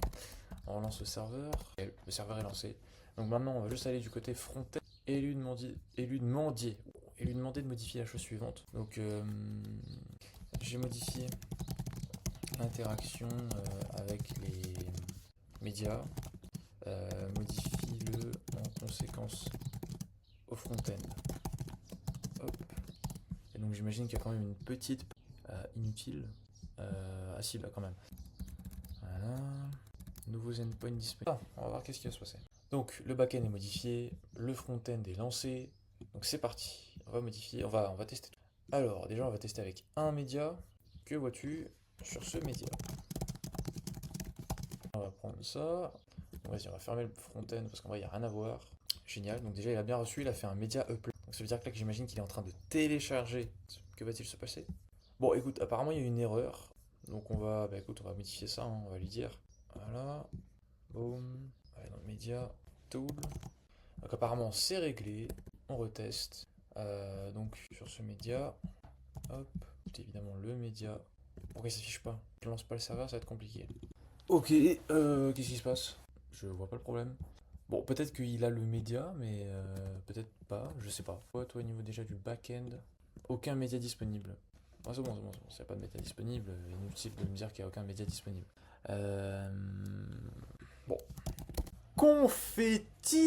On relance le serveur. Et le serveur est lancé. Donc maintenant, on va juste aller du côté front-end et lui demander de modifier la chose suivante. Donc j'ai modifié l'interaction avec les médias. Modifie-le en conséquence au front-end. Hop. Et donc j'imagine qu'il y a quand même une petite inutile. Ah si, bah quand même. Voilà. Nouveaux endpoints disponibles. Ah, on va voir qu'est-ce qui va se passer. Donc le back-end est modifié, le front-end est lancé. Donc c'est parti, on va modifier, on va tester. Alors déjà on va tester avec un média. Que vois-tu sur ce média? On va prendre ça. Vas-y, on va fermer le front-end parce qu'en vrai il n'y a rien à voir. Génial, donc déjà il a bien reçu, il a fait un média upload. Donc ça veut dire que là que j'imagine qu'il est en train de télécharger. Que va-t-il se passer? Bon écoute, apparemment il y a une erreur. Donc on va, bah écoute, on va modifier ça, hein, on va lui dire. Voilà, boum, allez dans le média, tool. Donc apparemment c'est réglé, on reteste. Donc sur ce média, hop, c'est évidemment le média. Pourquoi il s'affiche pas? Je lance pas le serveur, ça va être compliqué. Ok, qu'est-ce qui se passe? Je vois pas le problème. Bon, peut-être qu'il a le média, mais peut-être pas, je sais pas. Toi, au niveau déjà du back-end, aucun média disponible. Ah, c'est bon, c'est bon, c'est bon. S'il n'y a pas de média disponible, inutile de me dire qu'il n'y a aucun média disponible. Bon. Confetti!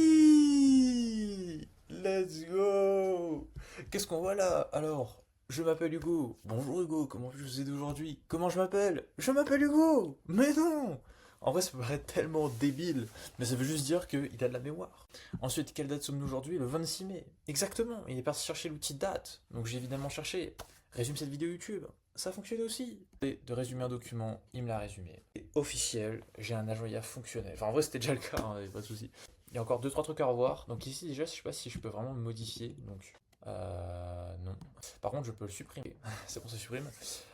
Let's go! Qu'est-ce qu'on voit là? Alors, je m'appelle Hugo. Bonjour Hugo, comment je vous aide aujourd'hui? Comment je m'appelle? Je m'appelle Hugo! Mais non! En vrai, ça peut paraître tellement débile, mais ça veut juste dire qu'il a de la mémoire. Ensuite, quelle date sommes-nous aujourd'hui? Le 26 mai. Exactement, il est parti chercher l'outil date. Donc j'ai évidemment cherché. Résume cette vidéo YouTube. Ça fonctionne aussi. Et de résumer un document, il me l'a résumé. Et officiel, j'ai un agent IA fonctionnel. Enfin, en vrai, c'était déjà le cas, hein, y a pas de souci. Il y a encore 2-3 trucs à revoir. Donc ici, déjà, je sais pas si je peux vraiment le modifier. Donc, non. Par contre, je peux le supprimer. C'est bon, ça supprime.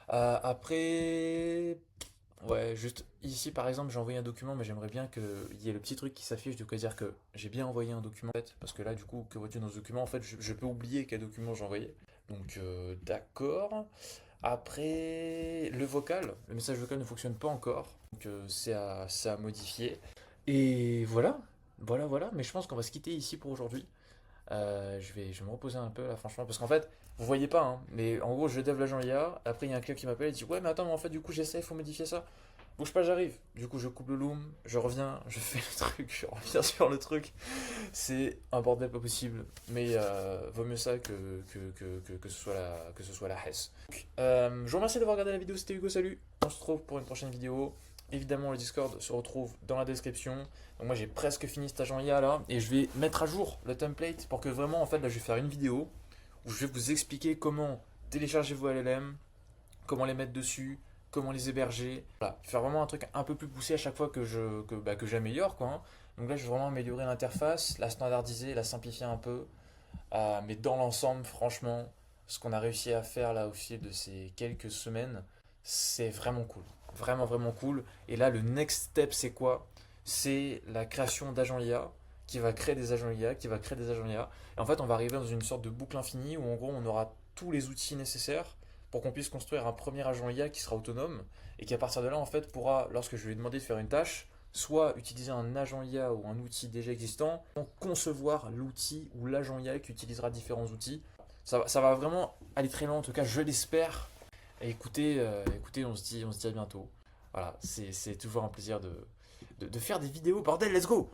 Après, ouais, juste ici, par exemple, j'ai envoyé un document, mais j'aimerais bien qu'il y ait le petit truc qui s'affiche, de quoi dire que j'ai bien envoyé un document, en fait. Parce que là, du coup, que vois-tu dans ce document? En fait, je peux oublier quel document j'ai envoyé. Donc, d'accord. Après, le message vocal ne fonctionne pas encore. Donc, c'est à modifier. Et voilà, voilà. Mais je pense qu'on va se quitter ici pour aujourd'hui. Je vais me reposer un peu là, franchement. Parce qu'en fait, vous voyez pas, hein, mais en gros, je dev l'agent IA. Après, il y a un client qui m'appelle et dit: ouais, mais attends, mais en fait, du coup, j'essaie, il faut modifier ça. Bouge pas, j'arrive. Du coup, je coupe le loom, je reviens, je fais le truc, je reviens sur le truc. C'est un bordel pas possible, mais vaut mieux ça que que ce soit la Hesse. Donc, je vous remercie d'avoir regardé la vidéo, c'était Hugo, salut. On se retrouve pour une prochaine vidéo. Évidemment, le Discord se retrouve dans la description. Donc moi, j'ai presque fini cet agent IA là, et je vais mettre à jour le template pour que vraiment, en fait, là, je vais faire une vidéo où je vais vous expliquer comment télécharger vos LLM, comment les mettre dessus, comment les héberger. Voilà, faire vraiment un truc un peu plus poussé à chaque fois que j'améliore, quoi, hein. Donc là, je vais vraiment améliorer l'interface, la standardiser, la simplifier un peu. Mais dans l'ensemble, franchement, ce qu'on a réussi à faire là au fil de ces quelques semaines, c'est vraiment cool. Vraiment cool. Et là, le next step, c'est quoi? C'est la création d'agents IA qui va créer des agents IA, qui va créer des agents IA. Et en fait, on va arriver dans une sorte de boucle infinie où en gros, on aura tous les outils nécessaires pour qu'on puisse construire un premier agent IA qui sera autonome et qui à partir de là, en fait, pourra, lorsque je lui ai demandé de faire une tâche, soit utiliser un agent IA ou un outil déjà existant, donc concevoir l'outil ou l'agent IA qui utilisera différents outils. Ça va vraiment aller très loin, en tout cas je l'espère. Et écoutez, on se dit à bientôt. Voilà, c'est toujours un plaisir de faire des vidéos, bordel, let's go!